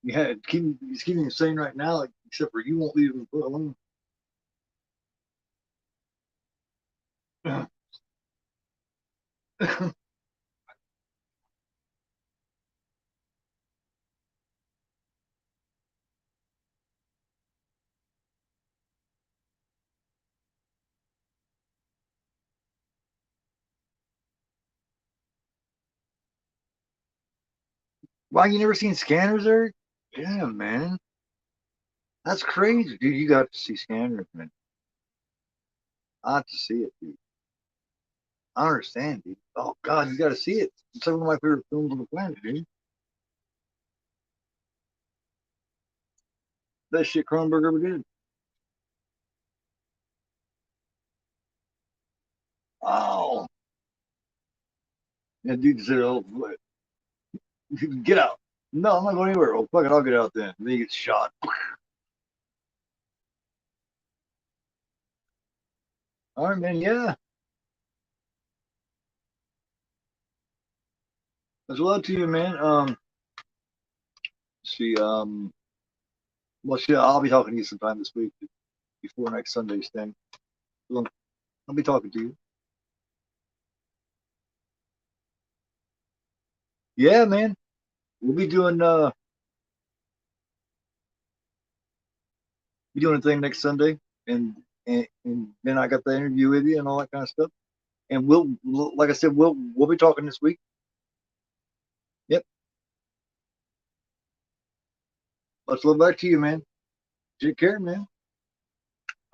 Yeah, he's keeping him sane right now, like, except for you won't leave him alone. Why, you never seen Scanners, Eric? Yeah, man. That's crazy, dude. You got to see Scanners, man. I have to see it, dude. I understand, dude. Oh God, you got to see it. It's like one of my favorite films on the planet, dude. Best shit Cronenberg ever did. Oh, yeah, dude said, "Oh, get out." No, I'm not going anywhere. Oh, fuck it, I'll get out then. And then he gets shot. All right, man. Yeah, there's a lot to you, man. See, well, shit, I'll be talking to you sometime this week before next Sunday's thing. So, I'll be talking to you. Yeah, man. We'll be doing a thing next Sunday, and then I got the interview with you and all that kind of stuff. And like I said, we'll be talking this week. Yep. Let's look back to you, man. Take care, man.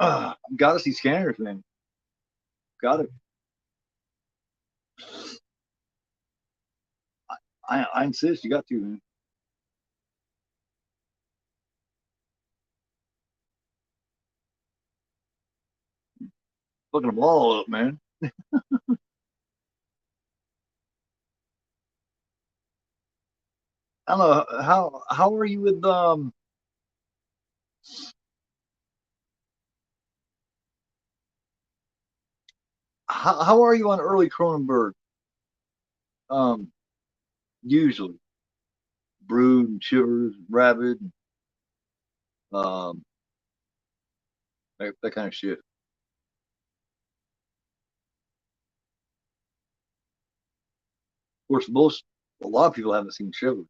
Gotta see Scanners, man. Got it. I insist. You got to, man. Fucking them all up, man. I don't know how are you with how are you on early Cronenberg? Um, usually Brood and Shivers, Rabid, um, that kind of shit. Of course, a lot of people haven't seen Shivers.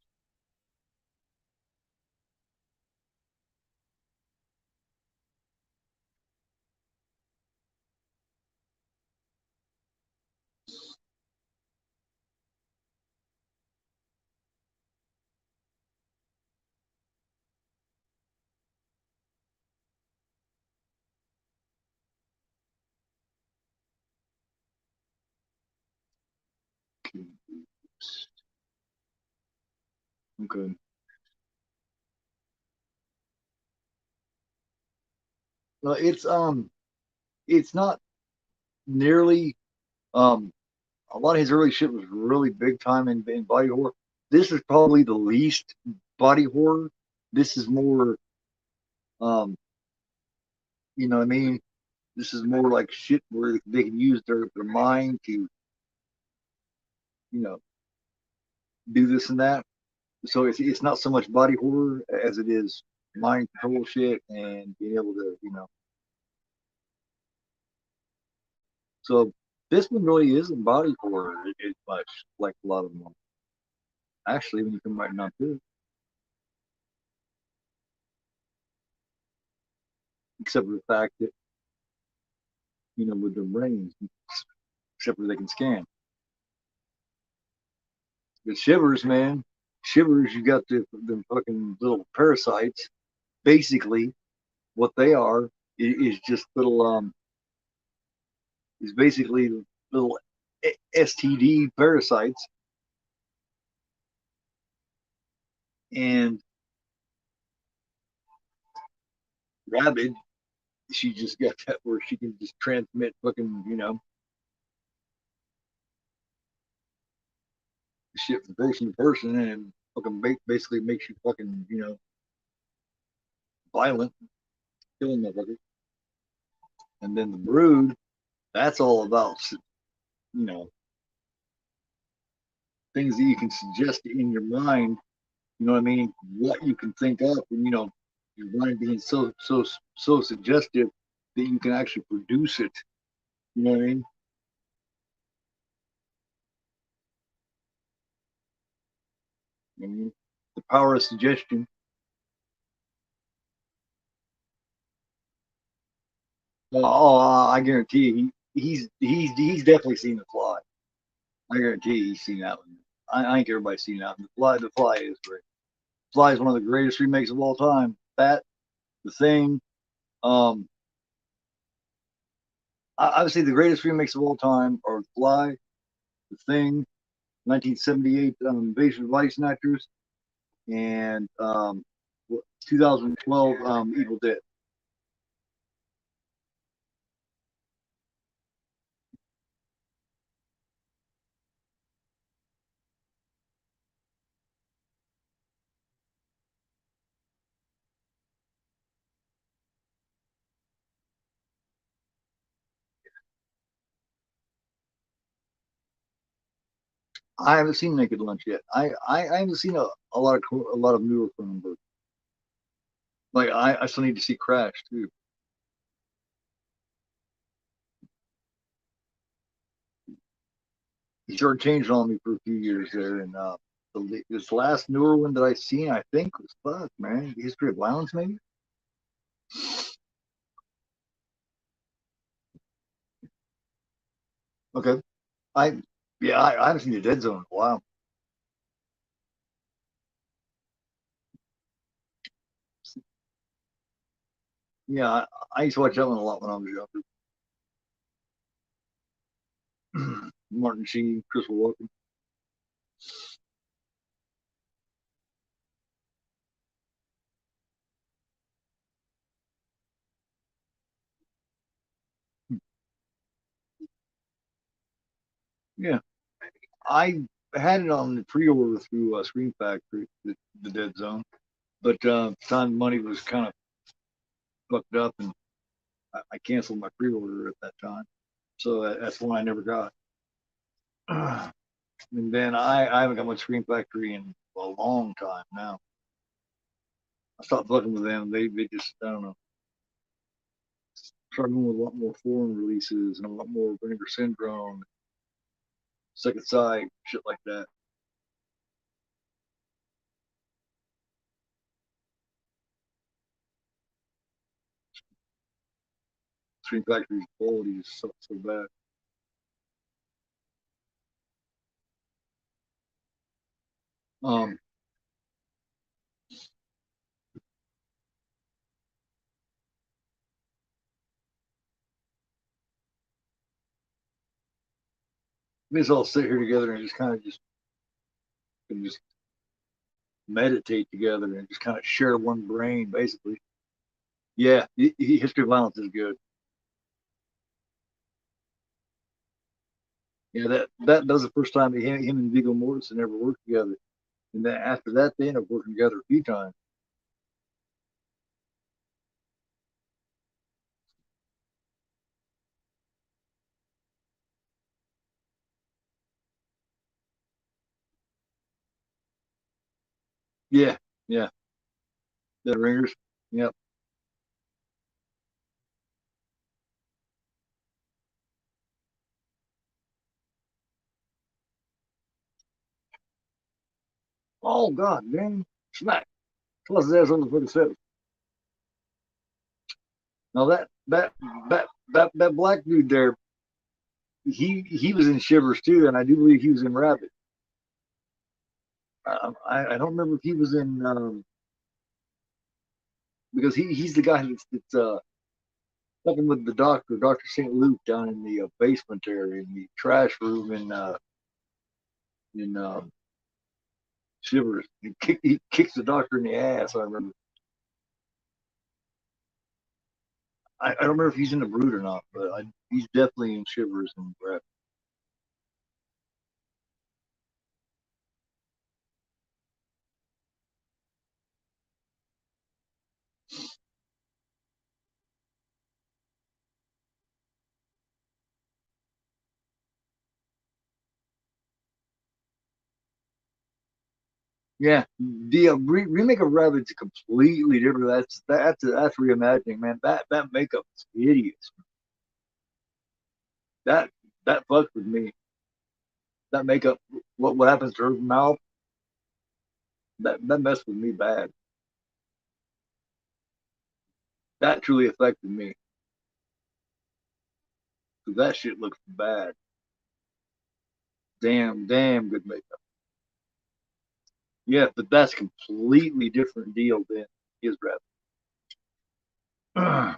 Okay. No, it's not nearly a lot of his early shit was really big time in body horror. This is probably the least body horror. This is more, um, you know what I mean? This is more like shit where they can use their mind to, you know, do this and that. So it's not so much body horror as it is mind control shit and being able to, you know. So this one really isn't body horror as much like a lot of them are. Actually, when you come right down to it, except for the fact that, you know, with their brains, except for they can scan. The Shivers, man, Shivers, you got the fucking little parasites. Basically, what they are is just little is basically little STD parasites, and Rabid, she just got that where she can just transmit fucking, you know, shit from person to person, and fucking basically makes you fucking, you know, violent, killing motherfuckers. And then the brood, that's all about, you know, things that you can suggest in your mind. You know what I mean? What you can think up, and your mind being so suggestive that you can actually produce it. You know what I mean? I mean, the power of suggestion. Oh, I guarantee you, he's definitely seen The Fly. I guarantee you he's seen that one. I think everybody's seen that one. The Fly is great. Fly is one of the greatest remakes of all time. That, The Thing, um, I would say the greatest remakes of all time are The Fly, The Thing, 1978 Invasion of Body Snatchers, and 2012 Evil Dead. I haven't seen Naked Lunch yet. I haven't seen a lot of newer Cronenberg. Like I still need to see Crash too. He sort of changed on me for a few years there, and this last newer one that I seen, I think was fuck man, History of Violence maybe. Okay, I yeah I haven't seen the Dead Zone in a while. Yeah, I used to watch that one a lot when I was younger. Martin Sheen, Chris Walken. Yeah, I had it on the pre-order through Screen Factory, the Dead Zone, but time money was kind of fucked up, and I canceled my pre-order at that time. So that's one I never got. And then I haven't got my Screen Factory in a long time now. I stopped fucking with them. They just I don't know. Started going with a lot more foreign releases and a lot more Vinegar Syndrome, Second Sight, shit like that. Screen Factory's quality is so bad. Um, we just all sit here together and just kind of just meditate together and just kind of share one brain, basically. Yeah, History of Violence is good. Yeah, that was the first time that him and Viggo Mortensen ever worked together, and then after that, they ended up working together a few times. Yeah, yeah, the Ringers. Yep. Oh God, man, smack! Plus his ass on the 47. Now that black dude there, he was in Shivers too, and I do believe he was in Rabbit. I don't remember if he was in because he's the guy that's fucking with the Doctor Saint Luke, down in the basement there in the trash room in Shivers. He kicks the Doctor in the ass. I remember. I don't remember if he's in the Brood or not, but he's definitely in Shivers and Rabbit. Yeah, the remake of Rabbit's completely different. That's reimagining, man. That makeup is hideous. That that fucks with me. That makeup, what happens to her mouth? That messed with me bad. That truly affected me. Cause that shit looks bad. Damn good makeup. Yeah, but that's completely different deal than his Rabbit. I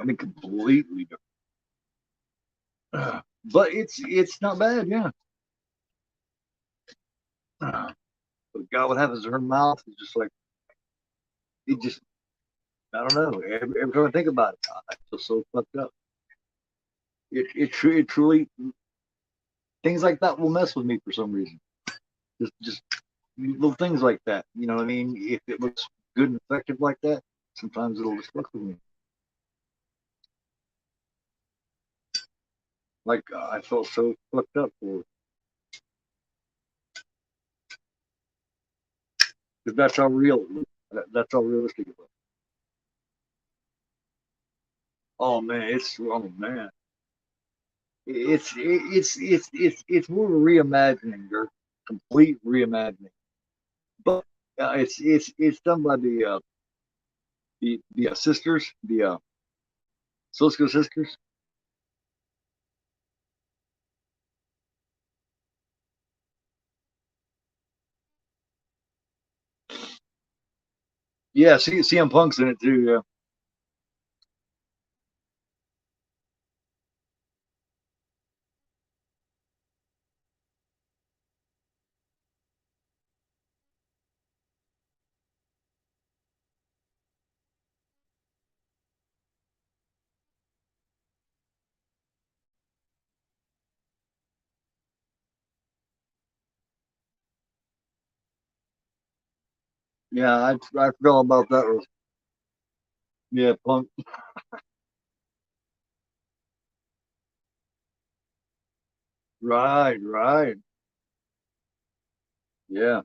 mean, completely different. But it's not bad, yeah. But God, what happens to her mouth is just like it just. I don't know. Every time I think about it, I feel so fucked up. It truly things like that will mess with me for some reason. Just little things like that. You know what I mean? If it looks good and effective like that, sometimes it'll just fuck with me. Like I felt so fucked up for because that's how real it was. That's how realistic it was. Oh man, it's more of a reimagining or complete reimagining, but it's done by the sisters, the Cisco sisters. Yeah, CM Punk's in it too. Yeah, yeah, I forgot about that. Yeah, Punk. Right. Yeah,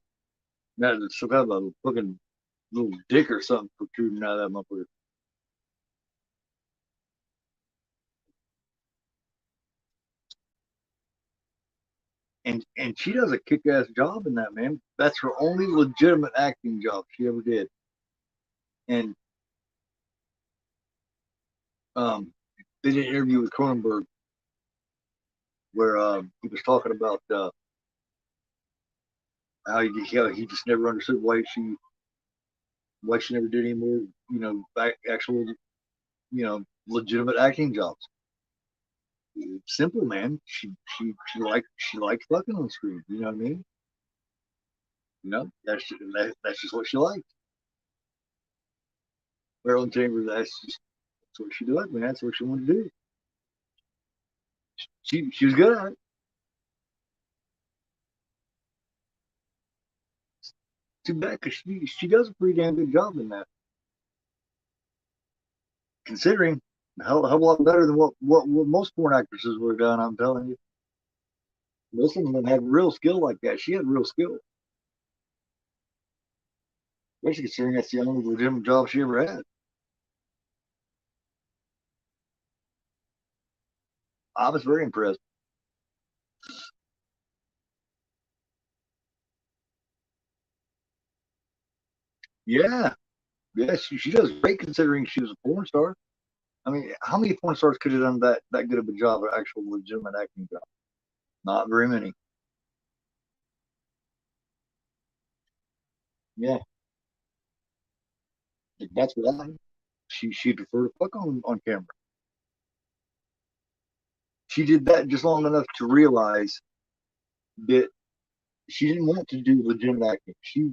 that is some kind of a fucking little dick or something protruding out of that motherfucker. And she does a kick ass job in that, man. That's her only legitimate acting job she ever did. And they did an interview with Cronenberg where he was talking about how he just never understood why she never did any more, actual, legitimate acting jobs. Simple, man. She liked fucking on screen. You know what I mean? That's just what she liked. Marilyn Chambers. That's what she did, man. That's what she wanted to do. She was good at it. Too bad because she does a pretty damn good job in that, considering a lot better than what most porn actresses would have done. I'm telling you, most of them had real skill like that. She had real skill, especially considering that's the only legitimate job she ever had. I was very impressed. Yeah, yeah, she does great considering she was a porn star. I mean, how many porn stars could have done that good of a job, an actual legitimate acting job? Not very many. Yeah, that's why she preferred to fuck on camera. She did that just long enough to realize that she didn't want to do legitimate acting. She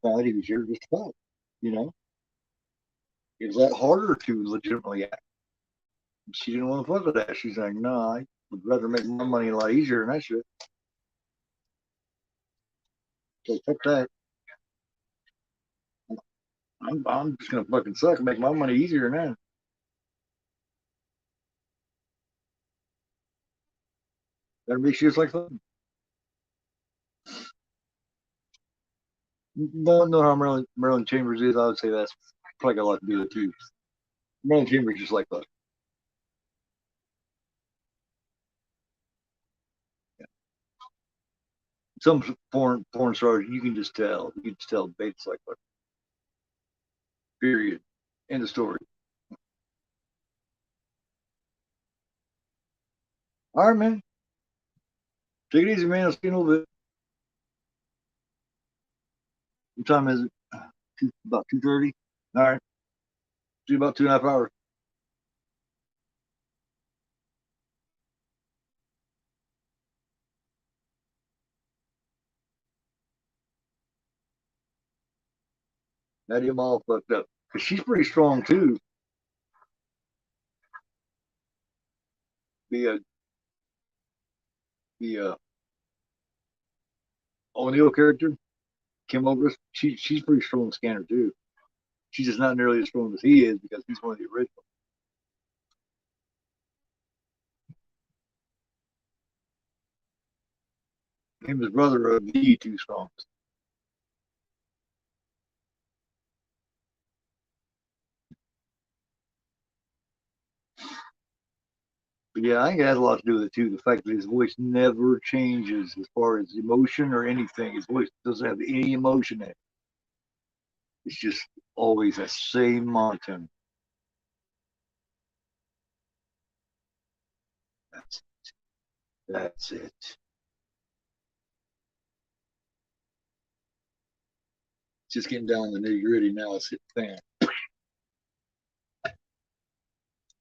found he was here just to fuck. You know, it was that harder to legitimately act. She didn't want to fuck with that. She's like, no, I would rather make my money a lot easier than that shit. So fuck that. I'm just gonna fucking suck and make my money easier than that. That'd be shit like fun. Don't know how Marilyn Chambers is. I would say that's probably got a lot to do with it too. Marilyn Chambers just like that. Some porn stars, you can just tell. You can just tell Bates like that. Period. End of story. All right, man. Take it easy, man. I'll see you in a little bit. What time is it? About 2:30. All right. See you about 2.5 hours. Now you're all fucked up. Cause she's pretty strong too. The the O'Neill character, Kim Overs, she's pretty strong scanner too. She's just not nearly as strong as he is because he's one of the originals. Him and his brother are the two strongest. But yeah, I think it has a lot to do with it too. The fact that his voice never changes as far as emotion or anything. His voice doesn't have any emotion in it. It's just always that same monotone. That's that's it. Just getting down to the nitty gritty now. It's hit the fan.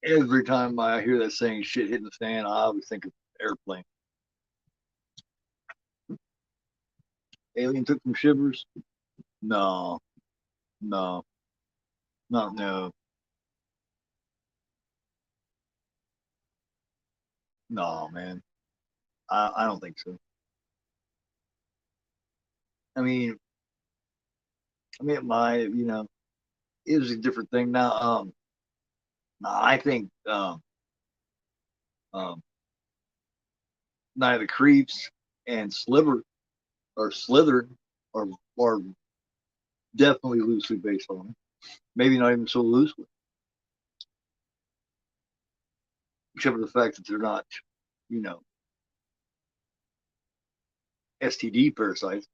Every time I hear that saying "shit hitting the fan," I always think of airplane. Alien took some shivers. No, no, no, no, man. I don't think so. I mean, my it was a different thing. Now, I think um, Night of the Creeps and Slither are are definitely loosely based on it. Maybe not even so loosely, except for the fact that they're not, you know, STD parasites.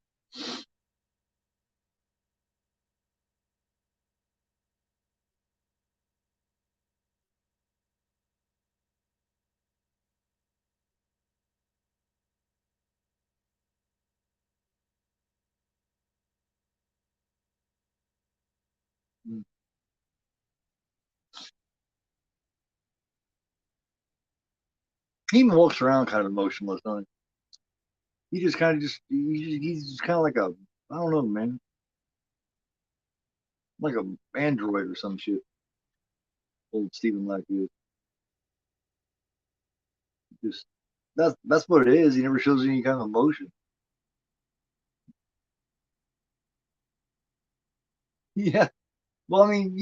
He even walks around kind of emotionless, don't he? He just kind of he's just kind of like a I don't know, man, like a android or some shit. Old Stephen Lackey. Just that's what it is. He never shows any kind of emotion. Yeah. Well, I mean,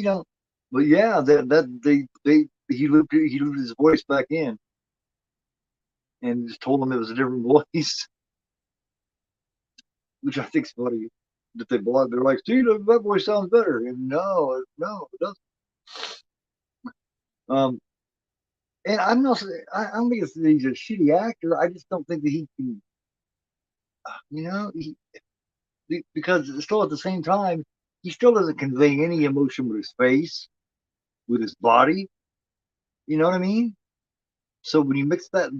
but yeah, that they he looped his voice back in and just told him it was a different voice, which I think's funny. That they bought, they're like, see, that voice sounds better, and no, it doesn't. Um, and I'm not, I don't think he's a shitty actor. I just don't think that he can, you know, he, because still at the same time, he still doesn't convey any emotion with his face, with his body. You know what I mean? So when you mix that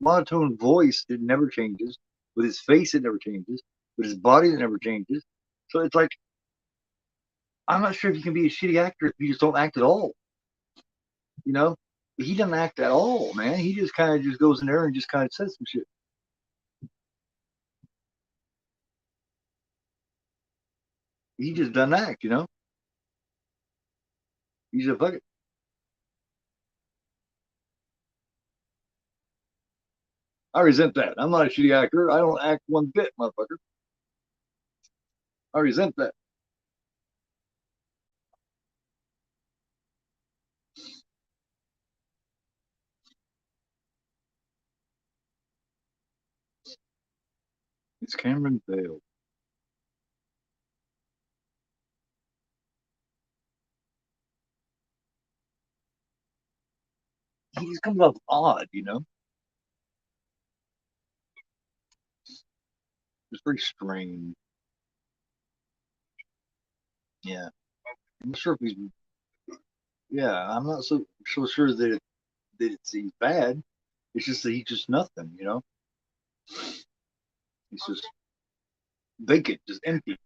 monotone voice, it never changes. With his face, it never changes. With his body, it never changes. So it's like I'm not sure if you can be a shitty actor if you just don't act at all. You know, he doesn't act at all, man. He just kind of just goes in there and just kind of says some shit. He just doesn't act. He's a fuck it. I resent that. I'm not a shitty actor. I don't act one bit, motherfucker. I resent that. It's Cameron Vale. he just comes off odd, you know. It's very strange. Yeah, I'm not sure if he's. Yeah, I'm not so sure that he's bad. It's just that he's just nothing, you know. He's just vacant, just empty.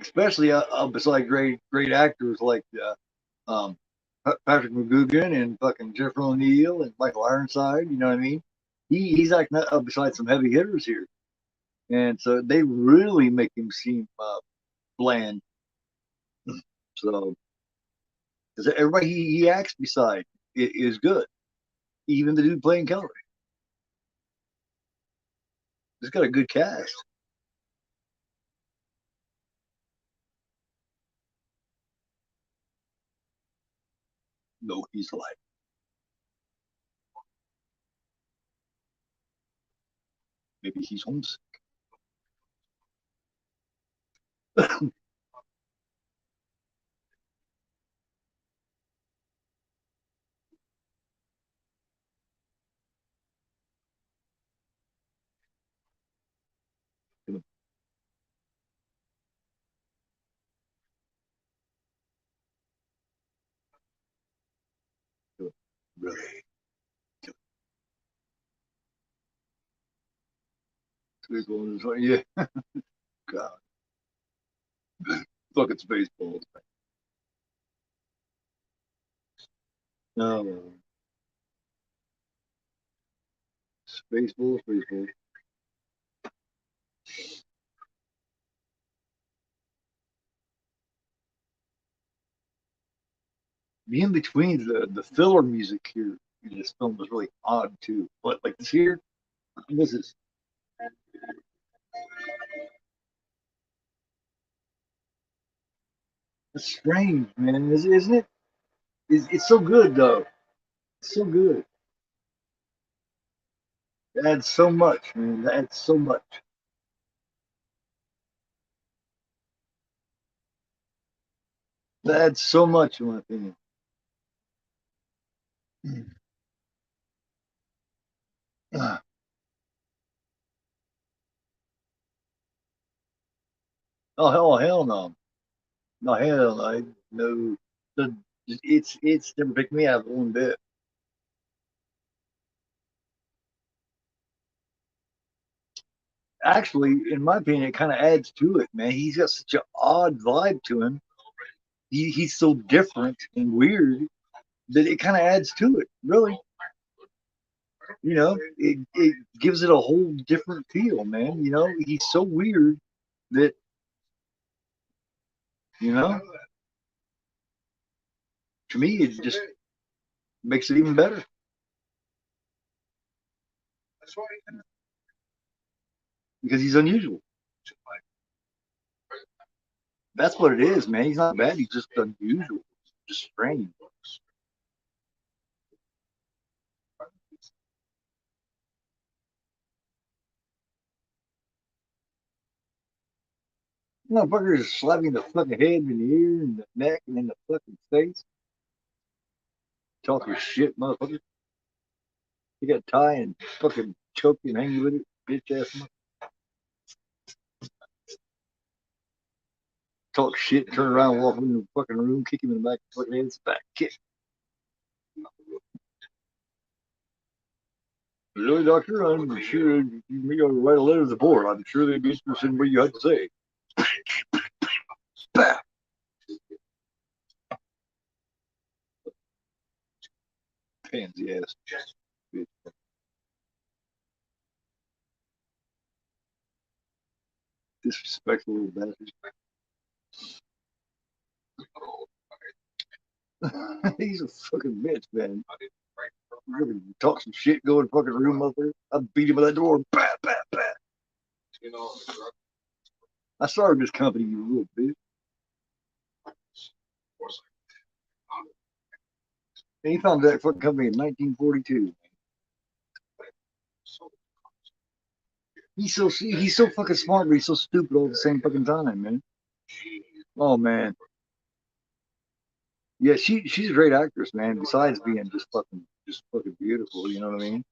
Especially beside great actors like Patrick McGoogan and fucking Jennifer O'Neill and Michael Ironside. You know what I mean? He's like beside some heavy hitters here, and so they really make him seem bland. So because everybody he acts beside is good, even the dude playing Kelly. He's got a good cast. No, he's like maybe he's homesick. Really? Yeah, God, fucking Spaceballs. No, Spaceballs. The in between the filler music here in this film was really odd too. But like this here, this is it's strange, man, isn't it? It's so good though. It's so good. It adds so much, man. It adds so much. It adds so much, in my opinion. Hell no. No hell no. No. The, it's never picked me out one bit. Actually, in my opinion, it kind of adds to it, man. He's got such an odd vibe to him. He's so different and weird that it kind of adds to it. Really, you know, it gives it a whole different feel, man. You know, he's so weird that you know, to me, it just makes it even better because he's unusual. That's what it is, man. He's not bad. He's just unusual, just strange. Motherfucker is slapping the fucking head in the ear and the neck and in the fucking face. Talking shit, motherfucker. You got tie and fucking choke you and hang you with it, bitch ass motherfucker. Talk shit, turn around, walk into the fucking room, kick him in the back of the fucking head, back kick. Really, doctor? I'm sure you may ought to write a letter to the board. I'm sure they'd be interested in what you had to say. Bah! Pansy ass. Bitch. Disrespectful little bastard. He's a fucking bitch, man. Really talk some shit, go in the fucking room up there. I beat him at that door. Bat, bat, bat. I started this company, you little bitch. And he founded that fucking company in 1942. He's so fucking smart, but he's so stupid all at the same fucking time, man. Oh man, Yeah, she's a great actress, man. Besides being just fucking beautiful, you know what I mean?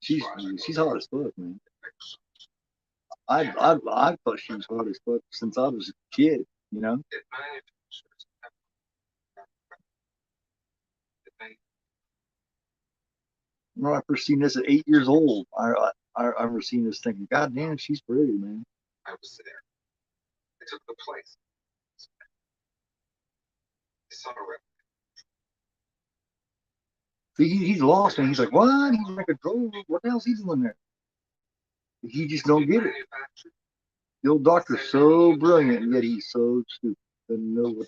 She's she's hot as fuck, man. I thought she was hot as fuck since I was a kid, you know. When I first seen this at 8 years old, I remember seeing this thinking, God damn, she's pretty, man. He's lost, and he's like, what? He's like a drove. What the hell's he doing there? He just don't get it. The old doctor's so brilliant, and yet he's so stupid. Doesn't know what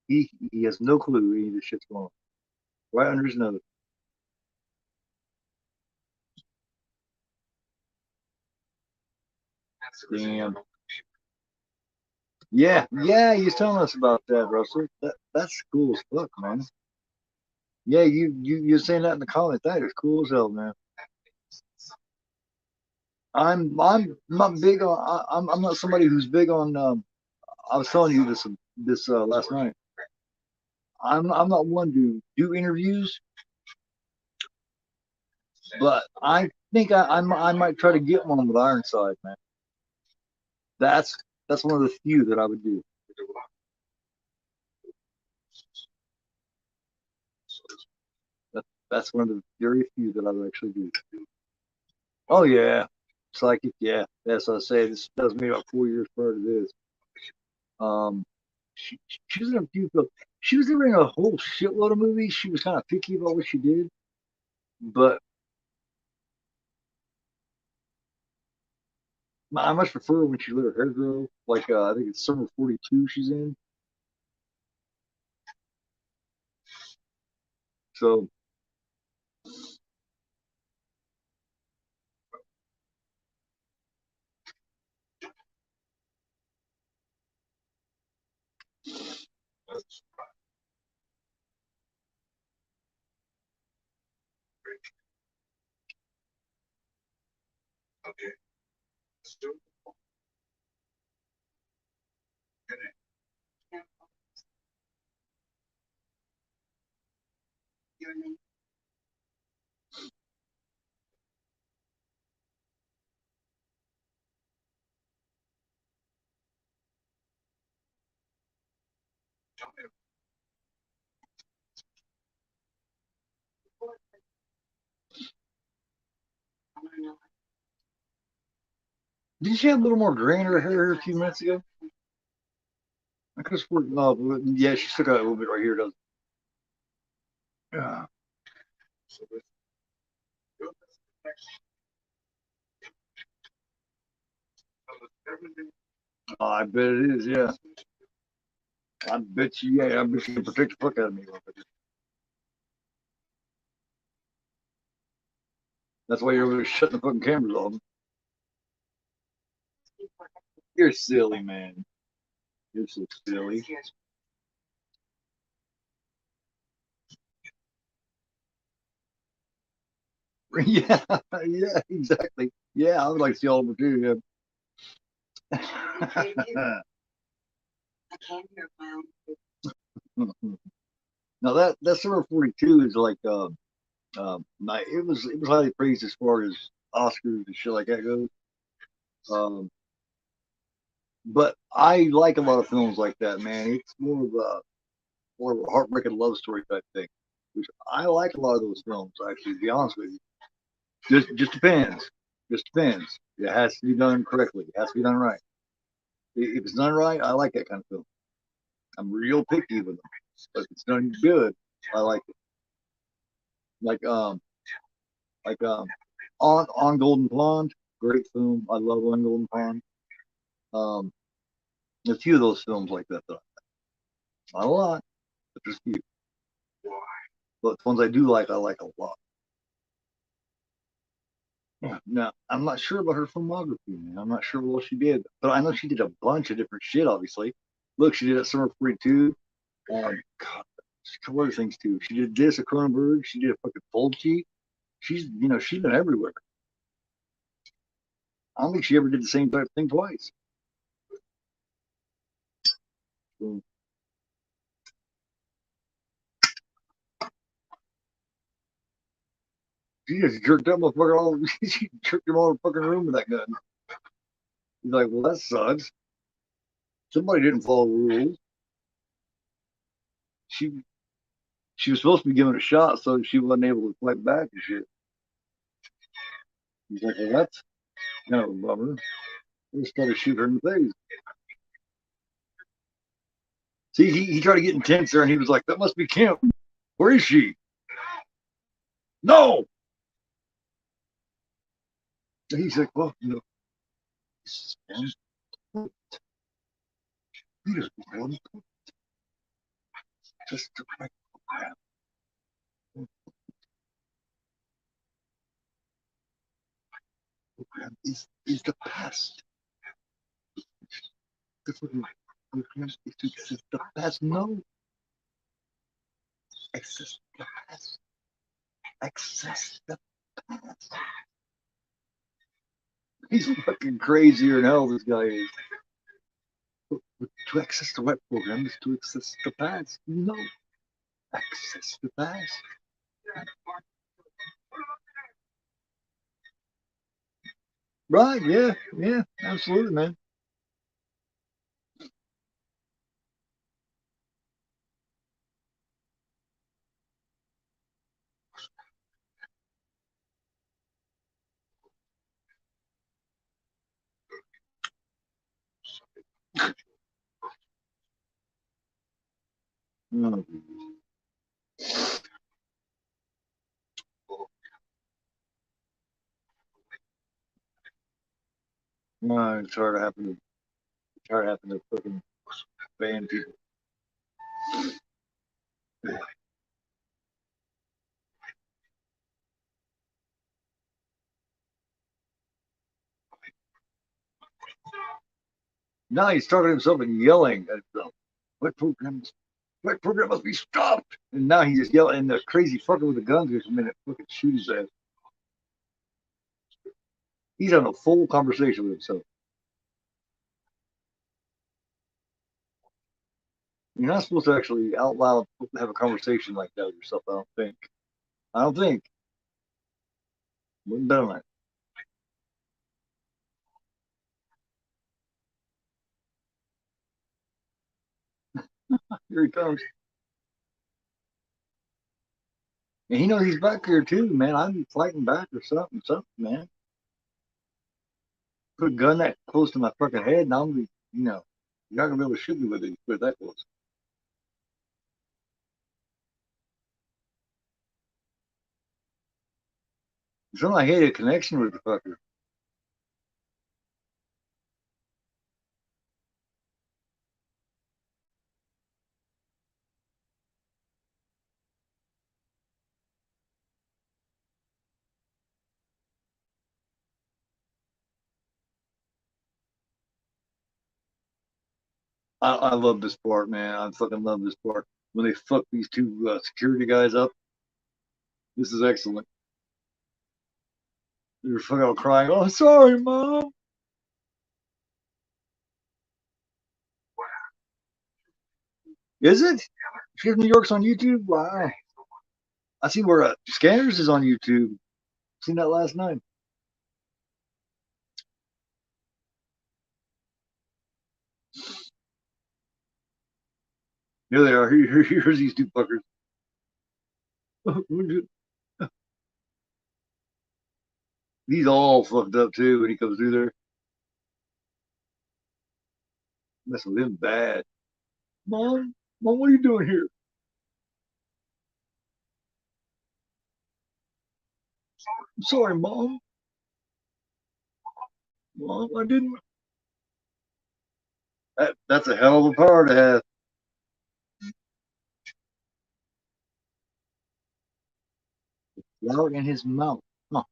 he has no clue any of this shit's going on. Right under his nose. Damn. Yeah, yeah, he's telling us about that, Russell. That's cool as fuck, man. Yeah, you're saying that in the comments. That is cool as hell, man. I'm not big on. I'm not somebody who's big on. I was telling you this last night. I'm not one to do interviews, but I think I might try to get one with Ironside, man. That's that's one of the few that I would do. That's one of the very few that I would actually do. Oh yeah, psychic. Yeah, that's what I say. This does me about 4 years prior to this. Um, she was in a few films. She was never in a whole shitload of movies. She was kind of picky about what she did, but I much prefer when she let her hair grow. Like I think it's Summer '42 she's in. So did she have a little more gray in her hair a few minutes ago? I could have sworn. No, yeah, she still got a little bit right here, doesn't? Yeah. Oh, I bet it is. Yeah, I bet you. Yeah, I bet you can protect the fuck out of me. That's why you're really shutting the fucking cameras off. You're silly, man. You're so silly. Yeah, yeah, exactly. Yeah, I would like to see Oliver too. Yeah. Now that Summer '42 is like it was highly praised as far as Oscars and shit like that goes. Um, but I like a lot of films like that, man. It's more of a heartbreaking love story type thing, which I like a lot of those films. Actually, to be honest with you, just depends. Just depends. It has to be done correctly. It has to be done right. If it's done right, I like that kind of film. I'm real picky with them, but if it's done good, I like it. Like on Golden Pond, great film. I love On Golden Pond. Um, a few of those films like that, though. Not a lot, but just a few. But the ones I like a lot. Yeah. Now, I'm not sure about her filmography, man. I'm not sure what she did, but I know she did a bunch of different shit, obviously. Look, she did a Summer 42, and God, a couple other things too. She did this, a Cronenberg. She did a fucking Fulci. She's been everywhere. I don't think she ever did the same type of thing twice. So, she just jerked that motherfucker all. She jerked him all the fucking room with that gun. He's like, well, that sucks. Somebody didn't follow the rules. She she was supposed to be given a shot, so she wasn't able to fight back and shit. He's like, well, that's kind of a bummer. They started shooting her in the face. See, he tried to get intense there, and he was like, that must be Kim. Where is she? No! And he's like, well, you know, this is he doesn't want to just the right program. Program is the past. The program is to access the past. No, access the past. Access the past. He's fucking crazier than hell. This guy is. But to access the right program is to access the past. No, access the past. Right? Yeah, yeah, absolutely, man. No, no, it's hard to happen. It's hard to happen to fucking band people. Now he's talking to himself and yelling at himself. What program? What program must be stopped? And now he's just yelling, and the crazy fucker with the guns just a minute fucking shoot his ass. He's having a full conversation with himself. You're not supposed to actually out loud have a conversation like that with yourself. I don't think. I don't think. Wouldn't bet on it. Here he comes, and he knows he's back here too, man. I'm fighting back or something, man. Put a gun that close to my fucking head, and I'm, you're not gonna be able to shoot me with it. Put it that close. So I hate a connection with the fucker. I love this part, man. I fucking love this part. When they fuck these two security guys up, this is excellent. They're fucking all crying. Oh, sorry, mom. Is it? Shit, New York's on YouTube. Wow. I see where Scanners is on YouTube. Seen that last night. Here they are. Here's these two fuckers. He's all fucked up too when he comes through there. Messing with him bad. Mom, what are you doing here? I'm sorry, Mom. Mom, I didn't. That's a hell of a power to have. Flower in his mouth. Huh.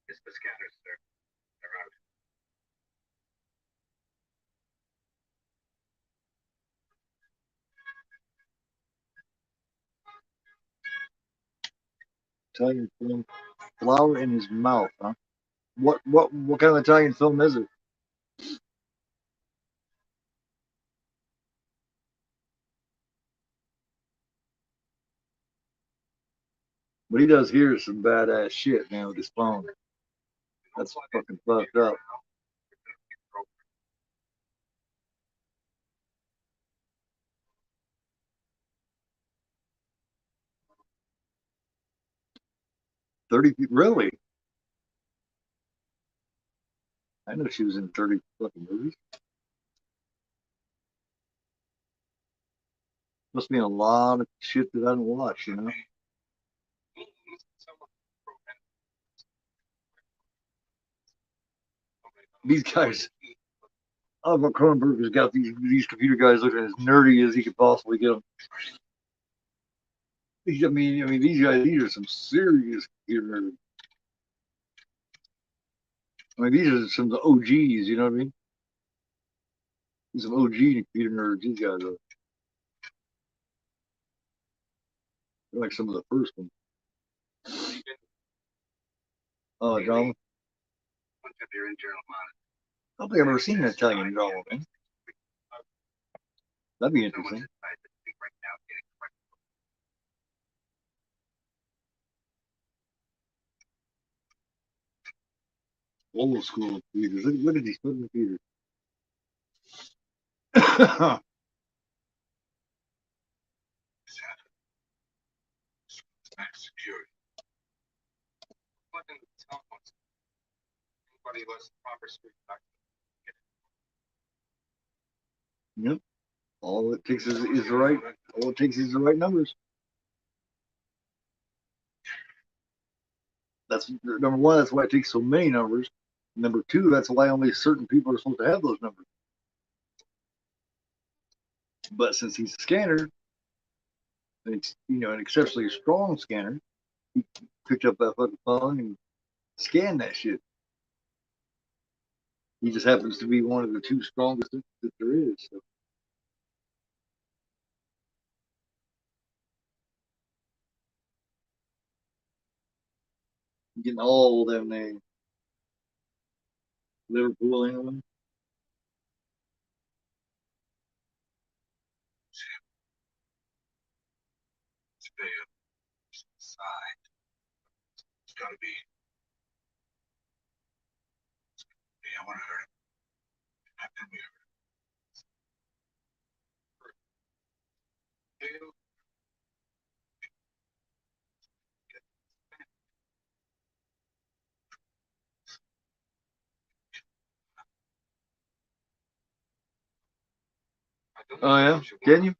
It's the scanners, sir. They're out. Italian film. Flower in his mouth, huh? What kind of Italian film is it? What he does here is some badass shit, man, with his phone. That's fucking fucked up. Really? I know she was in 30 fucking movies. Must be a lot of shit that I don't watch, you know? These guys, Oliver Cronenberg has got these computer guys looking as nerdy as he could possibly get them. I mean, these are some serious computer nerds. I mean, these are some OGs, you know what I mean? These are some OG computer nerds, these guys are. They're like some of the first ones. Drama. I don't think I've ever seen an Italian drama, man. That'd be interesting. Old school computers. Look at these fucking computers. Yep. All it takes is the right. All it takes is the right numbers. That's number one. That's why it takes so many numbers. Number two, that's why only certain people are supposed to have those numbers. But since he's a scanner, and it's an exceptionally strong scanner, he picked up that fucking phone and scanned that shit. He just happens to be one of the two strongest that there is. So. Getting all them names. Liverpool, England. Oh yeah, can you?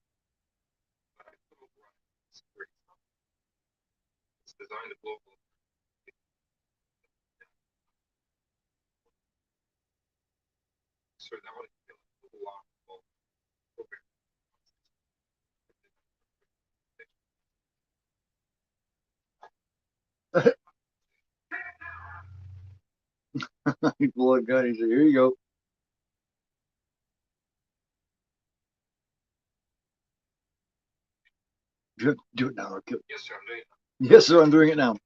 He pulled a gun. He said, "Here you go. Do it now or kill you." Yes, sir. I'm doing it now.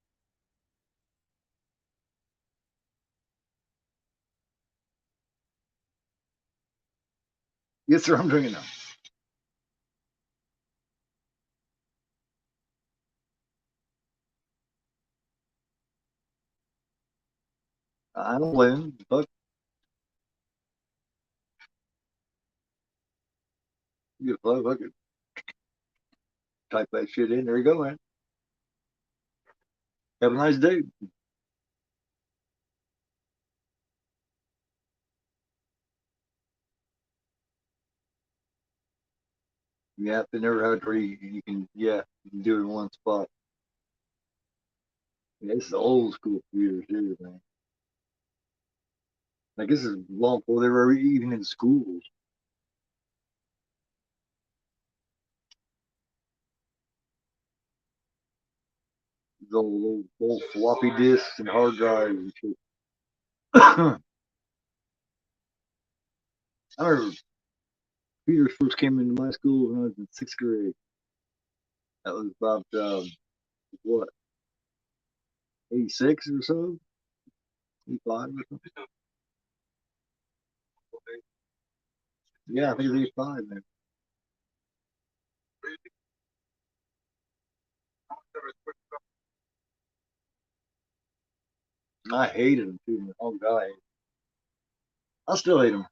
Yes, sir. I'm doing it now. I don't blame him. Fuck. You fuck it. Type that shit in. There you go, man. Have a nice day. You have to never have it where you can, yeah, you can do it in one spot. Yeah, this is old school computers here, man. Like this is long before they were even in schools. These old floppy disks and hard drives and shit. I remember computers first came into my school when I was in sixth grade. That was about what 86 or so, 85 or something. Yeah, I think it's 85, man. I hated him too, man. Oh god, I still hate him.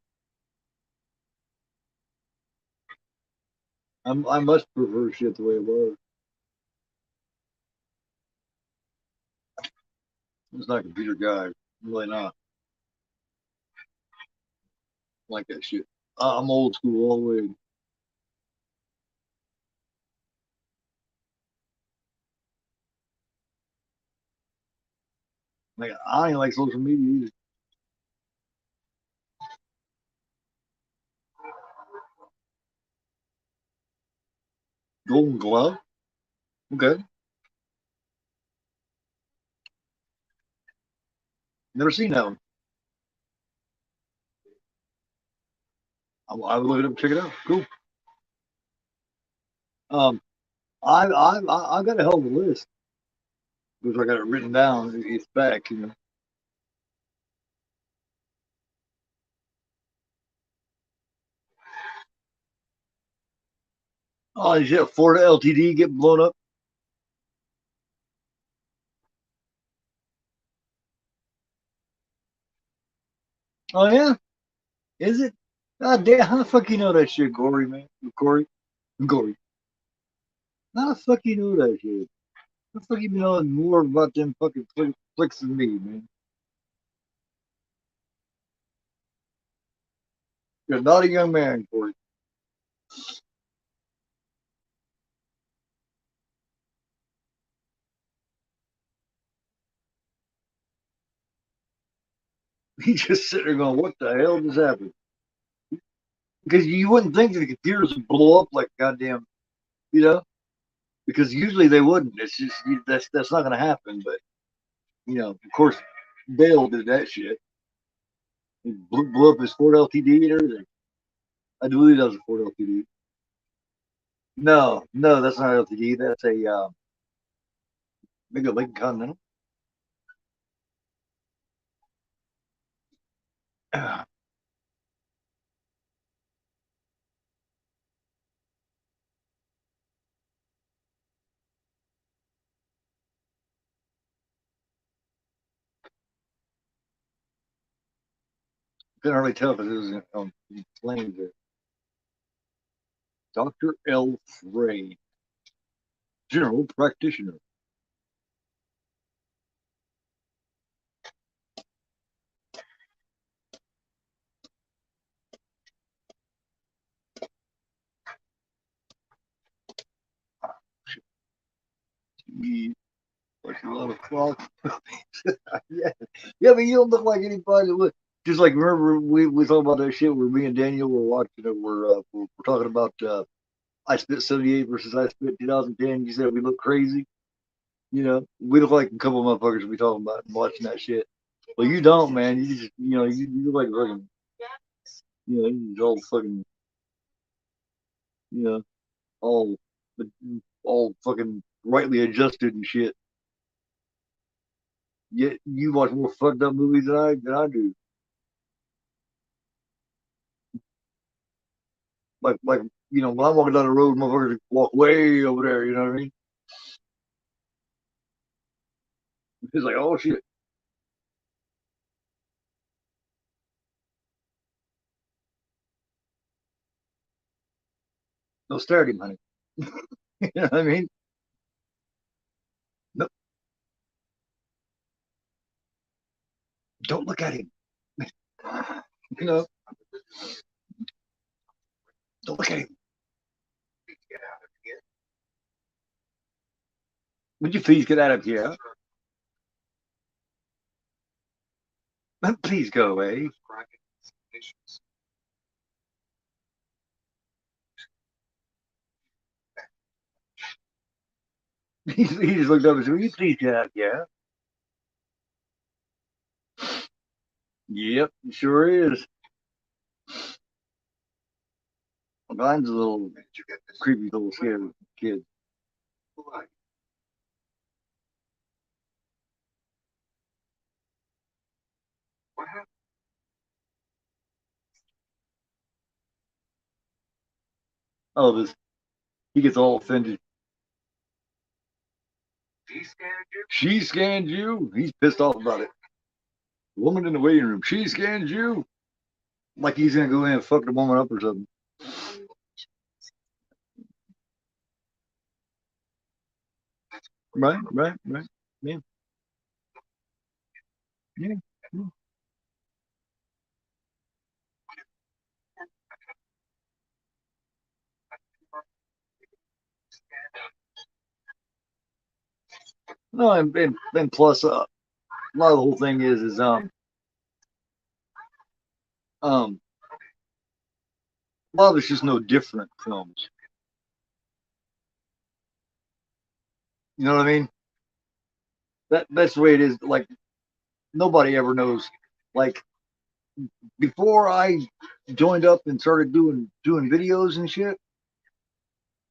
I much prefer shit the way it was. It's not computer guy. I'm really not like that shit. I'm old school all the way. Like I ain't like social media either. Golden Glove. Okay, never seen that one. I would look it up, check it out. Cool. Um, I got a hell of a list because I got it written down. It's back, you know. Oh, yeah, Florida LTD get blown up. Oh yeah, is it? God damn, how the fuck you know that shit, Gory man? Gory. How the fuck you know that shit? How the fuck you know more about them fucking flicks than me, man? You're not a young man, Corey. He's just sitting there going, "What the hell just happened?" Because you wouldn't think that the computers would blow up like goddamn, you know? Because usually they wouldn't. It's just that's not gonna happen. But you know, of course, Dale did that shit. He blew up his Ford LTD and everything. I do believe that was a Ford LTD. No, no, that's not LTD. That's a maybe a Lincoln Continental. Couldn't hardly tell because it was in flames there. Dr. L. Frey, general practitioner. He like a lot of clock. Yeah, yeah, but you don't look like anybody. Look, just like remember we talked about that shit where me and Daniel were watching it. We're talking about I Spit 78 versus I Spit 2010. You said we look crazy. You know, we look like a couple of motherfuckers we talking about and watching that shit. Well, you don't, man. You just, you know, you look like fucking, you know, you all fucking, you know, all, all fucking rightly adjusted and shit. Yet you watch more fucked up movies than I do. Like you know, when I'm walking down the road, motherfuckers walk way over there. You know what I mean? It's like, oh shit, no stare at him, honey. You know what I mean? No, don't look at him. You know, don't look at him. Would you please get out of here? Please go away. He just looked up and said, "Will you please get out of here?" Yep, sure is. Mine's a little creepy, little scared kid. Oh, this he gets all offended. She scanned you. He's pissed off about it. The woman in the waiting room. She scanned you. Like he's gonna go in and fuck the woman up or something. Right. Yeah. Yeah. Yeah. No, and plus, a lot of the whole thing is um a lot of it's just no different films. You know what I mean? That's the way it is. Like nobody ever knows. Like before I joined up and started doing videos and shit,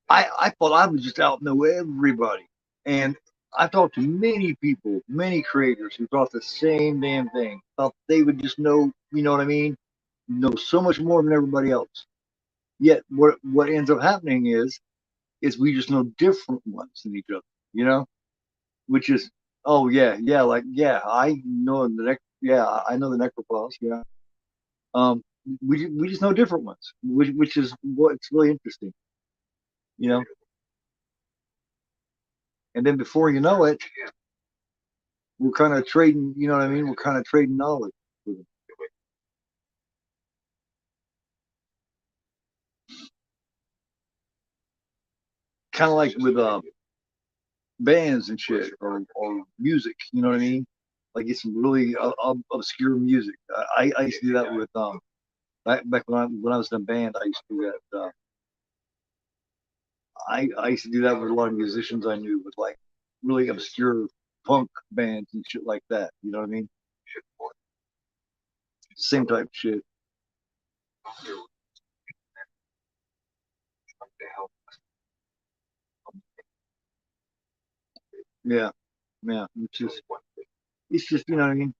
I thought I would just out know everybody. And I talked to many people, many creators who thought the same damn thing. Thought they would just know, you know what I mean? Know so much more than everybody else. Yet what ends up happening is we just know different ones than each other, you know? Which is oh yeah, like yeah, I know I know the necrophiles, yeah. Um we just know different ones, which is what's really interesting, you know. And then before you know it, we're kind of trading. You know what I mean? We're kind of trading knowledge with them. Kind of like with bands and shit or music. You know what I mean? Like it's some really obscure music. I used to do that with back when I was in a band. I used to do that. I used to do that with a lot of musicians I knew with like really obscure punk bands and shit like that. You know what I mean? Same type of shit. Yeah, yeah. It's just you know what I mean.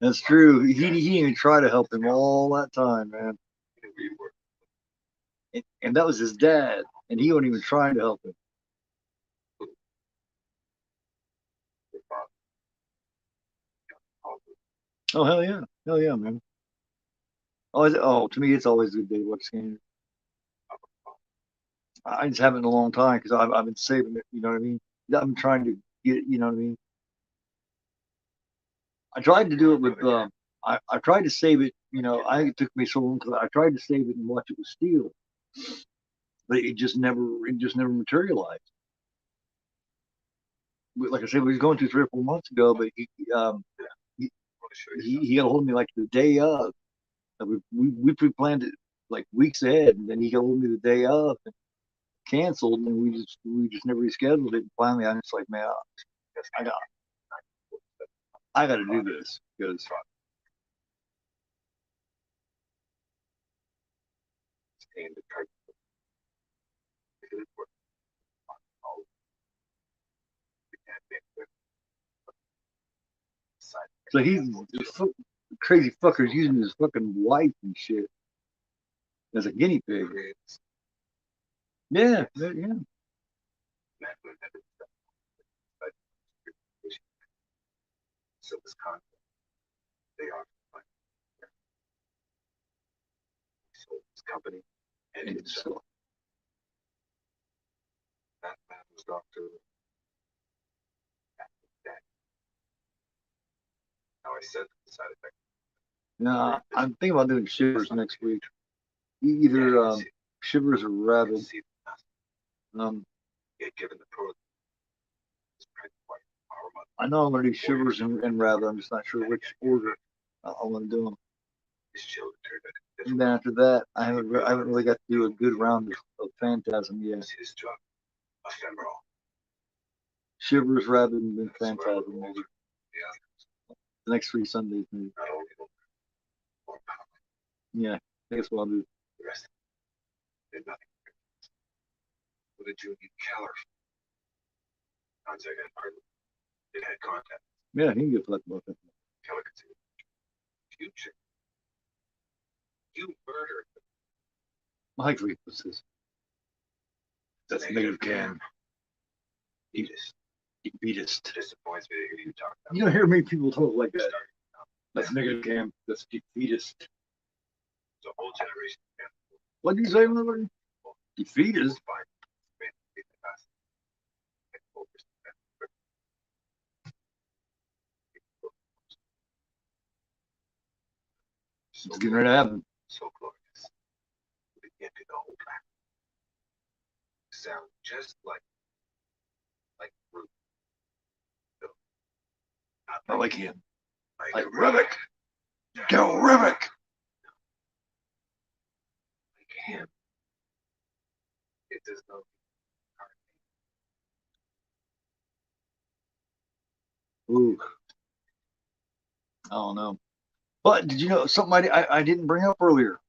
That's true. He didn't even try to help him all that time, man. And that was his dad, and he wasn't even trying to help him. Oh hell yeah, man. Oh, to me, it's always a good day to watch games. I just haven't in a long time because I've been saving it. You know what I mean? I'm trying to get it. You know what I mean? I tried to do it with. I tried to save it. You know, it took me so long because I tried to save it and watch it with steel, but it just never materialized. Like I said, we was going to 3 or 4 months ago, but he, he got a hold of me like the day of. We pre-planned it like weeks ahead, and then he got a hold of me the day of and canceled, and we just never rescheduled it. And finally, I'm just like, man, I got I got to do this because so he's crazy fuckers using his fucking wife and shit as a guinea pig. Yeah. And so, Yeah, I'm thinking about doing shivers next week. Either shivers or rabbit. Um, I know I'm gonna do shivers and rabbit. I'm just not sure which order I want to do them. And then after that, I haven't really got to do a good round of Phantasm yet. Shivers, rabbit, and then Phantasm maybe. The next 3 Sundays maybe. Yeah, I think that's what I'll do. Yeah, he can get flexible about that. My weaknesses. That's negative cam. Defeatist. You don't hear many people talk like that. That's negative cam. That's defeatist. What did you say, Mother? Defeatist. It's getting ready to happen. I like him. Like Rivik. Go Rivik. Ooh. I don't know. But did you know something I didn't bring up earlier?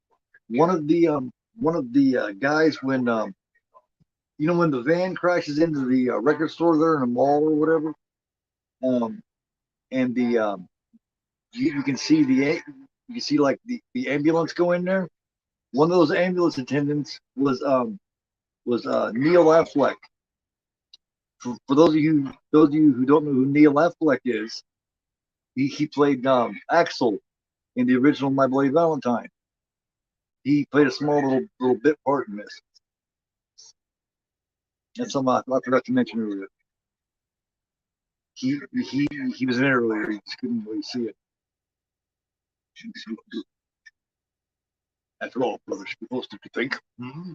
One of the guys when when the van crashes into the record store there in the mall or whatever, and the you can see like the ambulance go in there. One of those ambulance attendants was Neil Affleck. For those of you who don't know who Neil Affleck is, he played Axel in the original My Bloody Valentine. He played a small little bit part in this. That's something I forgot to mention earlier. He was in it earlier. You just couldn't really see it. After all, brothers supposed to think. Mm-hmm.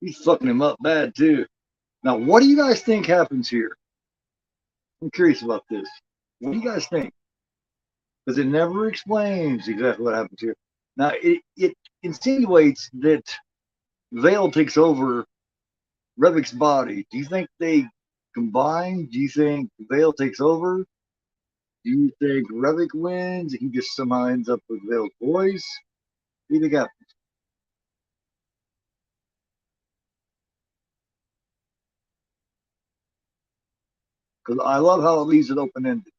He's fucking him up bad too. Now, what do you guys think happens here? I'm curious about this. What do you guys think? Because it never explains exactly what happens here. Now, it insinuates that Vale takes over Revik's body. Do you think they combine? Do you think Vale takes over? Do you think Revik wins? He just somehow ends up with Vale's boys? What do you think happens? Because I love how it leaves it open ended.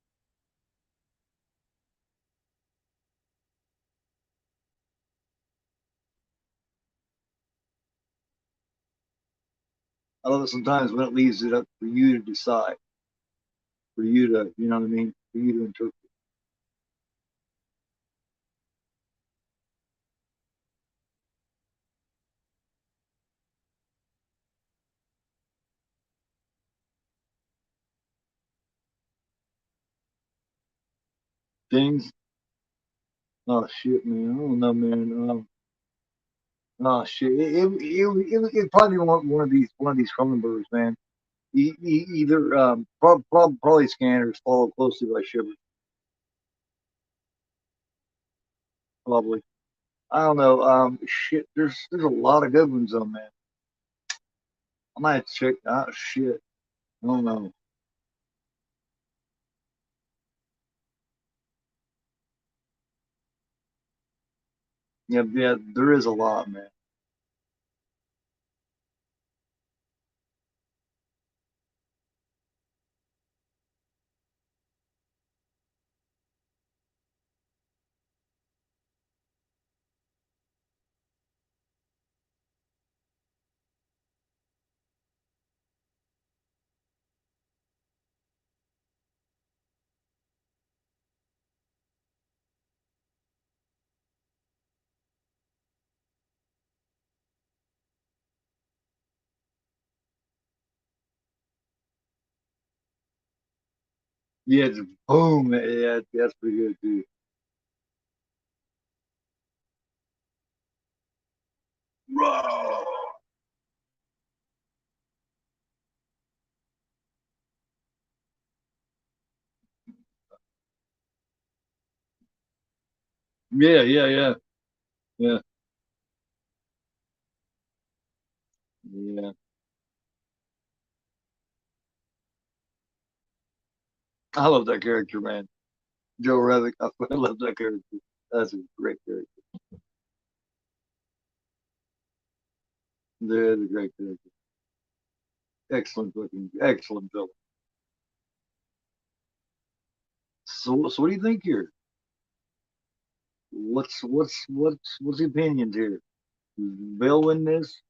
I love it sometimes when it leaves it up for you to decide, for you to, you know what I mean, for you to interpret things. Oh shit, man! I don't know, man. Oh shit! It probably one of these Cronenbergs, man. Either probably Scanners followed closely by Shiver, probably. I don't know. Shit. There's a lot of good ones on man. I might have to check. Shit. I don't know. Yeah, yeah. There is a lot, man. Yeah, just boom. Yeah, that's pretty good too. Bro. Yeah, yeah, yeah, yeah, yeah. I love that character, man. Joe Revick. I love that character. That's a great character. They're a great character. Excellent looking, excellent villain. So what do you think here? What's the opinions here? Does Bill win this?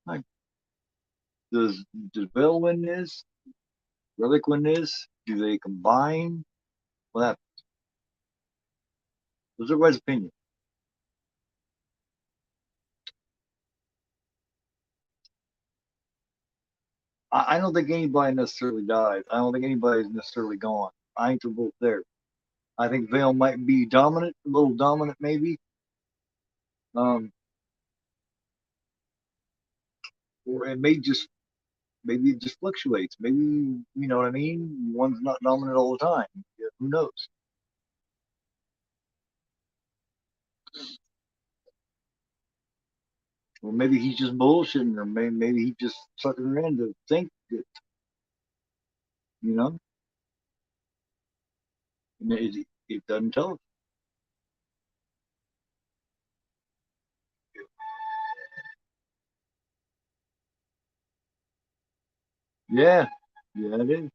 Like, does does Bill win this? Relic win this? Do they combine? What happens? What's everybody's opinion? I don't think anybody necessarily dies. I don't think anybody's necessarily gone. I think they're both there. I think Vale might be dominant, a little dominant maybe. Um, or it may just maybe it just fluctuates. Maybe you know what I mean. One's not dominant all the time. Yeah, who knows? Or maybe he's just bullshitting, or maybe he's just sucking her in to think that you know. And it doesn't tell us. Yeah, yeah, it is.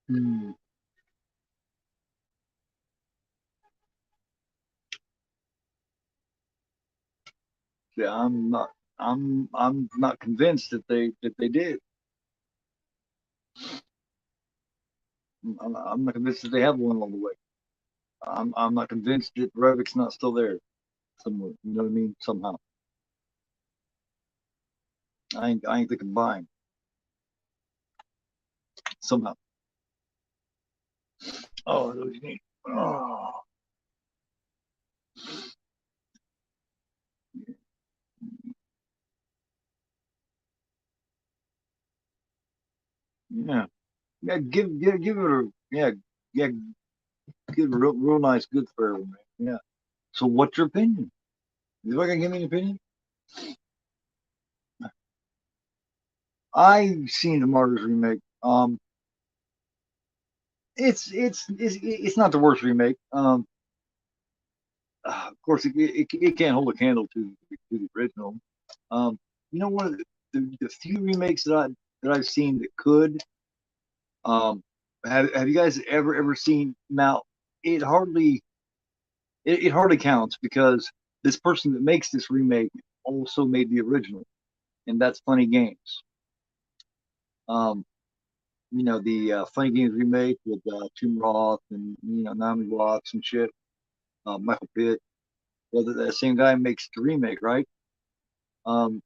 Hmm. Yeah, I'm not. I'm not convinced that they did. I'm not convinced that they have one all the way. I'm not convinced that Revik's not still there somewhere. You know what I mean? Somehow, I ain't the combined somehow. Oh, what do you mean? Oh, yeah, yeah. Give it a yeah, yeah. Give it a real nice good for man. Yeah. So, what's your opinion? Is anybody gonna give me an opinion? I've seen the Martyrs remake. It's not the worst remake. Of course, it can't hold a candle to the original. You know, one of the few remakes that I've seen that could. Have you guys ever seen? Now, it hardly it hardly counts because this person that makes this remake also made the original, and that's Funny Games. Um, you know the Funny Games remake with Tim Roth and Naomi Watts and shit. Michael Pitt. Well, the same guy makes the remake, right? Um,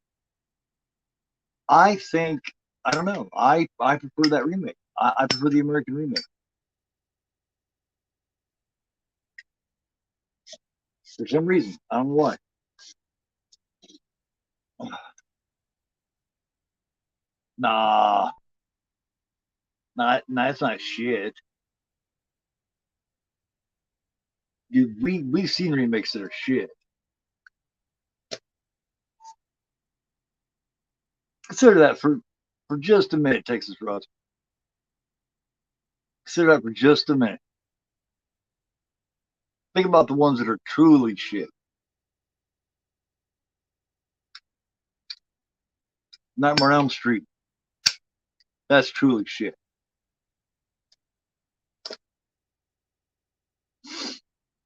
I think I don't know. I prefer that remake. I prefer the American remake for some reason. I don't know why. Nah, nah, it's not shit. Dude, we've seen remakes that are shit. Consider that for just a minute, Texas Rods. Consider that for just a minute. Think about the ones that are truly shit. Nightmare on Elm Street. That's truly shit.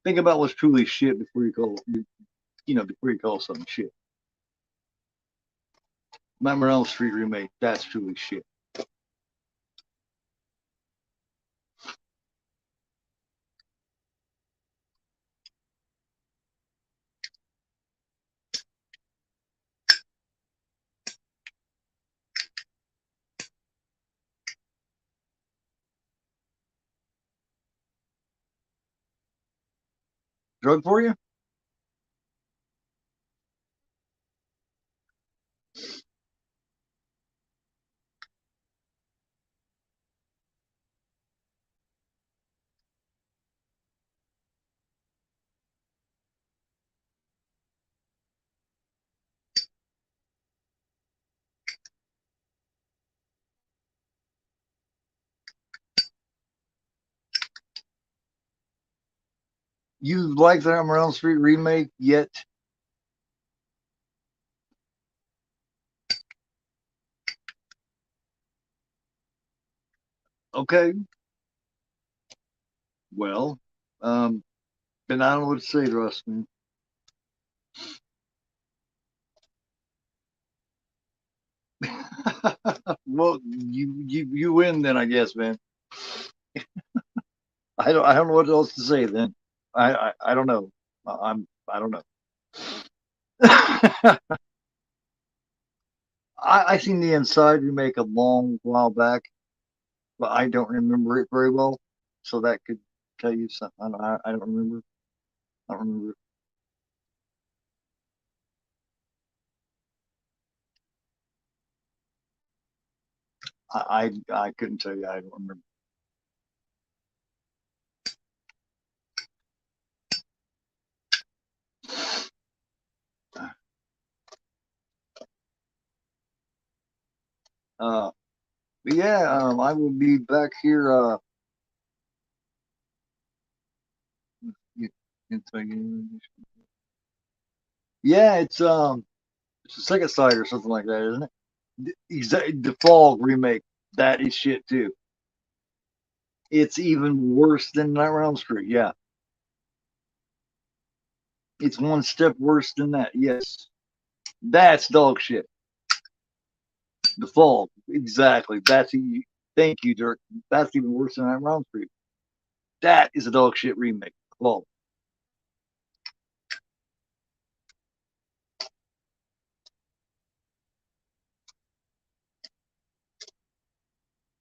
Think about what's truly shit before you call before you call something shit. Nightmare on Elm Street remake. That's truly shit. Drug for you? You like the Nightmare on Elm Street remake yet? Okay. Well, then I don't know what to say, Russ, man. Well, you win then, I guess, man. I don't know what else to say then. I don't know. I don't know. I seen the Inside remake a long while back, but I don't remember it very well. So that could tell you something. I don't remember. I don't remember. I couldn't tell you. I don't remember. But yeah, I will be back here. Yeah, it's a second side or something like that, isn't it? The Fall remake. That is shit too. It's even worse than Nightmare on Elm Street. Yeah, it's one step worse than that. Yes, that's dog shit. The Fall, exactly. Thank you, Dirk. That's even worse than Nightmare on Elm Street. That is a dog shit remake. Fall.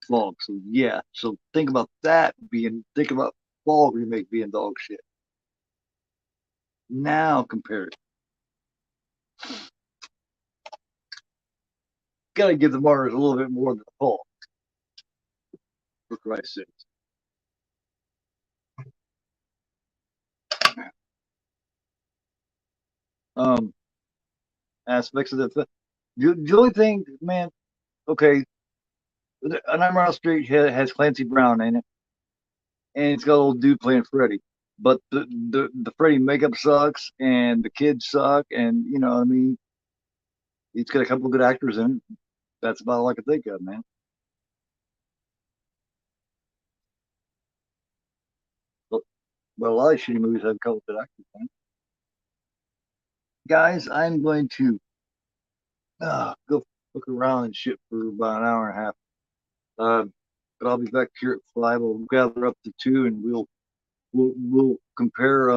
Fall. So yeah. So think about that being. Think about Fall remake being dog shit. Now compare it. Got to give the martyrs a little bit more than the Fall. For Christ's sake. Um, aspects of the the only thing, man. Okay, Nightmare on Street has Clancy Brown in it, and it's got a little dude playing Freddy. But the Freddy makeup sucks, and the kids suck, and you know, what I mean, it's got a couple of good actors in it. That's about all I can think of, man. But a lot of shitty movies have a couple of good actors in it. Guys, I'm going to go look around and shit for about an hour and a half. Uh, but I'll be back here at 5. We'll gather up the two, and we'll compare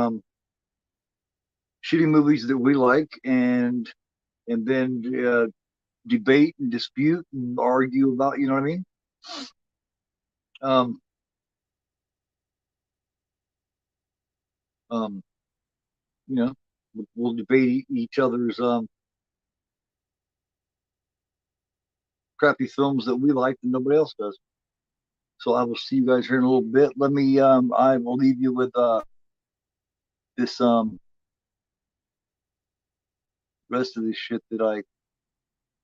shitty movies that we like, and then debate and dispute and argue about. You know what I mean? Um, um, you know, we'll debate each other's crappy films that we like that nobody else does. So I will see you guys here in a little bit. Let me I will leave you with this rest of this shit that I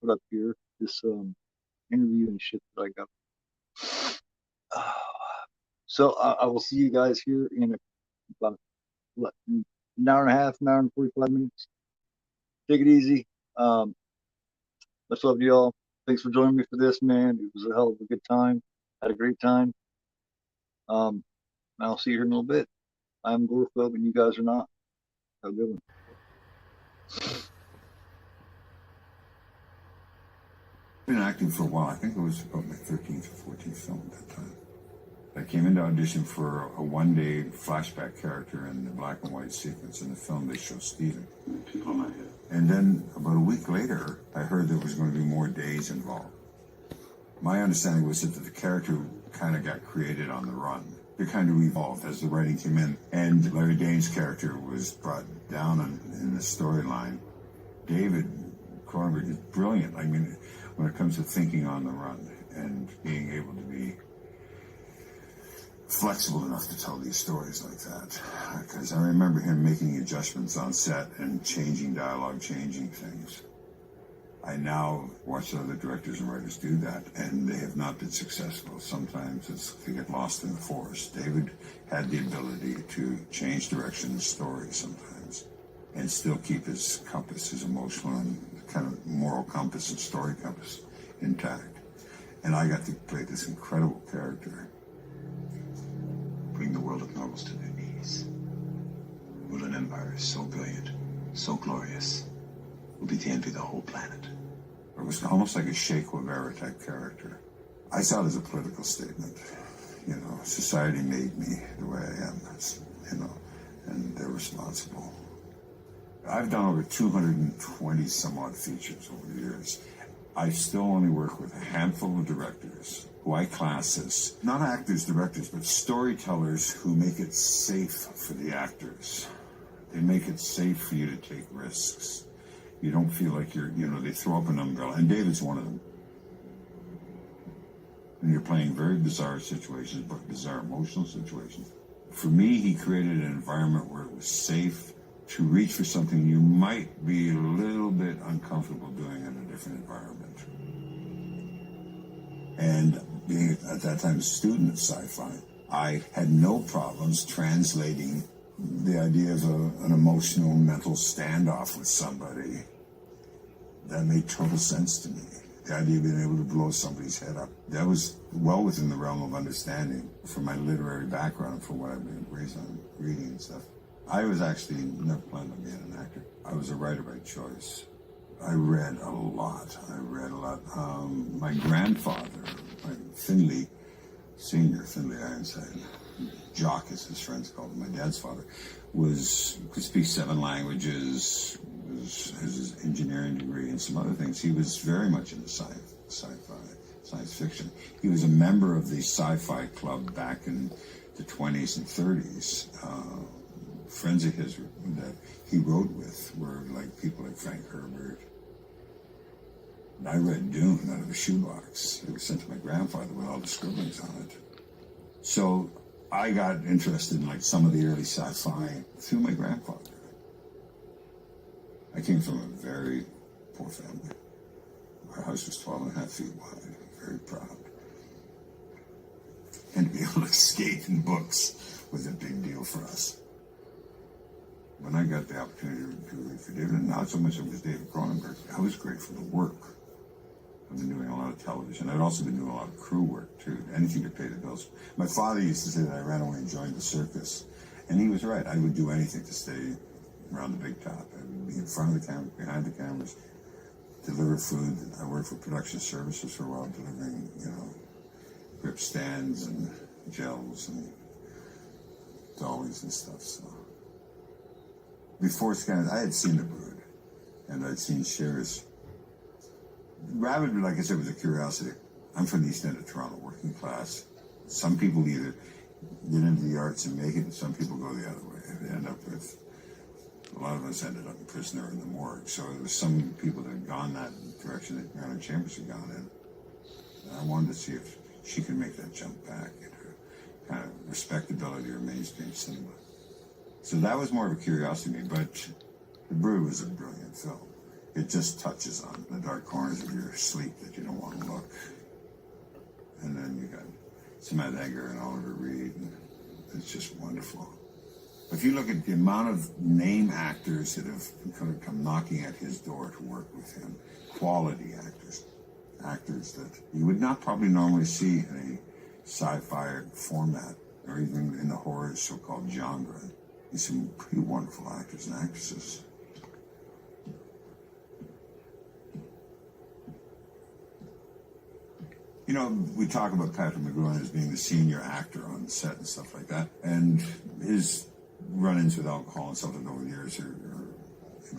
put up here. This interview and shit that I got. So I will see you guys here in about what, an hour and a half, an hour and 45 minutes. Take it easy. Much love to y'all. Thanks for joining me for this, man. It was a hell of a good time. Had a great time. I'll see you here in a little bit. I'm Gorphobe and you guys are not. Have a good one. Been acting for a while. I think it was about my 13th or 14th film at that time. I came into audition for a one-day flashback character in the black and white sequence in the film. They show Stephen. And then about a week later, I heard there was going to be more days involved. My understanding was that the character kind of got created on the run. It kind of evolved as the writing came in, and Larry Dane's character was brought down in the storyline. David Cronenberg is brilliant. I mean, when it comes to thinking on the run and being able to be flexible enough to tell these stories like that. Because I remember him making adjustments on set and changing dialogue, changing things. I now watch other directors and writers do that, and they have not been successful. Sometimes they get lost in the forest. David had the ability to change direction in story sometimes and still keep his compass, his emotional and kind of moral compass and story compass intact. And I got to play this incredible character. Bring the world of novels to their knees. Will an empire so brilliant, so glorious, will be the envy of the whole planet. It was almost like a Che Guevara type character. I saw it as a political statement. You know, society made me the way I am, you know, and they're responsible. I've done over 220 some odd features over the years. I still only work with a handful of directors who I class as not actors, directors, but storytellers who make it safe for the actors. They make it safe for you to take risks. You don't feel like they throw up an umbrella. And David's one of them. And you're playing very bizarre situations, but bizarre emotional situations. For me, he created an environment where it was safe to reach for something you might be a little bit uncomfortable doing in a different environment. And being at that time a student of sci-fi, I had no problems translating the idea of an emotional mental standoff with somebody. That made total sense to me. The idea of being able to blow somebody's head up, that was well within the realm of understanding for my literary background, for what I've been raised on reading and stuff. I was actually never planned on being an actor. I was a writer by choice. I read a lot. My grandfather, Finley Senior, Finley Ironside, Jock as his friends called him, my dad's father, could speak 7 languages, has his engineering degree and some other things. He was very much into sci-fi, science fiction. He was a member of the sci-fi club back in the 20s and 30s. Friends of his that he wrote with were like people like Frank Herbert. And I read Dune out of a shoebox. It was sent to my grandfather with all the scribblings on it. So I got interested in like some of the early sci-fi through my grandfather. I came from a very poor family. Our house was 12.5 feet wide. Very proud. And to be able to skate in books was a big deal for us. When I got the opportunity to read for David, and not so much it was David Cronenberg, I was grateful to work. I've been doing a lot of television. I'd also been doing a lot of crew work, too. Anything to pay the bills. My father used to say that I ran away and joined the circus. And he was right. I would do anything to stay around the big top. I would be in front of the camera, behind the cameras, deliver food. I worked for production services for a while, delivering, grip stands and gels and dollies and stuff, so. Before Scanners, I had seen The Brood, and I'd seen Cher's. Rabbit, like I said, was a curiosity. I'm from the East End of Toronto, working class. Some people either get into the arts and make it, and some people go the other way. They end up with, a lot of us ended up a prisoner in the morgue. So there was some people that had gone that direction that Marilyn Chambers had gone in. And I wanted to see if she could make that jump back into kind of respectability or mainstream cinema. So that was more of a curiosity to me, but The Brood was a brilliant film. It just touches on the dark corners of your sleep that you don't want to look. And then you got Samantha Eggar and Oliver Reed, and it's just wonderful. If you look at the amount of name actors that have come knocking at his door to work with him, quality actors that you would not probably normally see in a sci-fi format, or even in the horror so-called genre. There's some pretty wonderful actors and actresses. You know, we talk about Patrick McGowan as being the senior actor on the set and stuff like that, and his run-ins with alcohol and stuff over the years are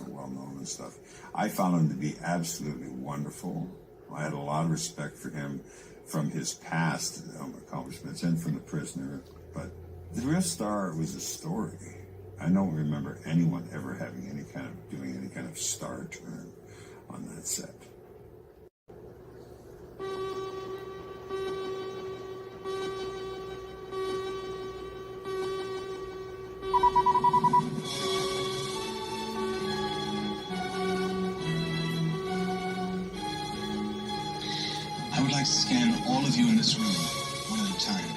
well known and stuff. I found him to be absolutely wonderful. I had a lot of respect for him from his past accomplishments and from The Prisoner, but the real star was the story. I don't remember anyone ever having doing any kind of star turn on that set. I would like to scan all of you in this room, one at a time.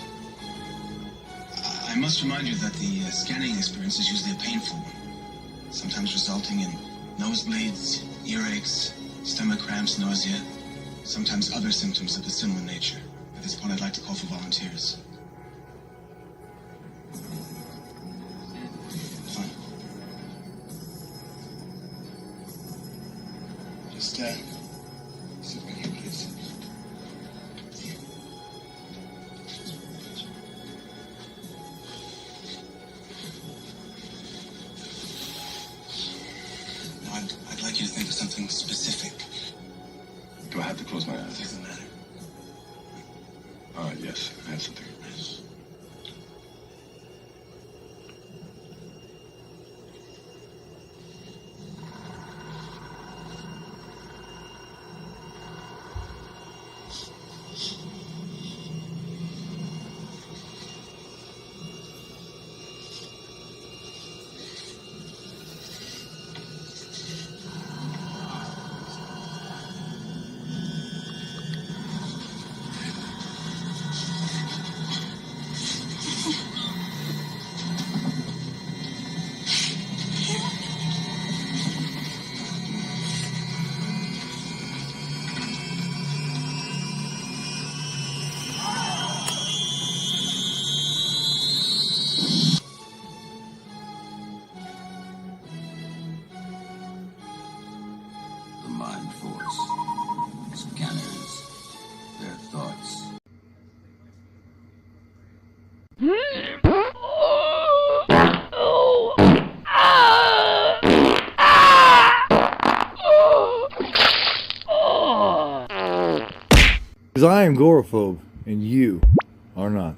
I must remind you that the scanning experience is usually a painful one, sometimes resulting in nosebleeds, earaches, stomach cramps, nausea, sometimes other symptoms of a similar nature. At this point, I'd like to call for volunteers. Fine. Just, sit right here, please. I'd like you to think of something specific. Do I have to close my eyes? Doesn't matter. All right, yes, I have something. The mind force. Scanners. Their thoughts. Because I am agoraphobe, and you are not.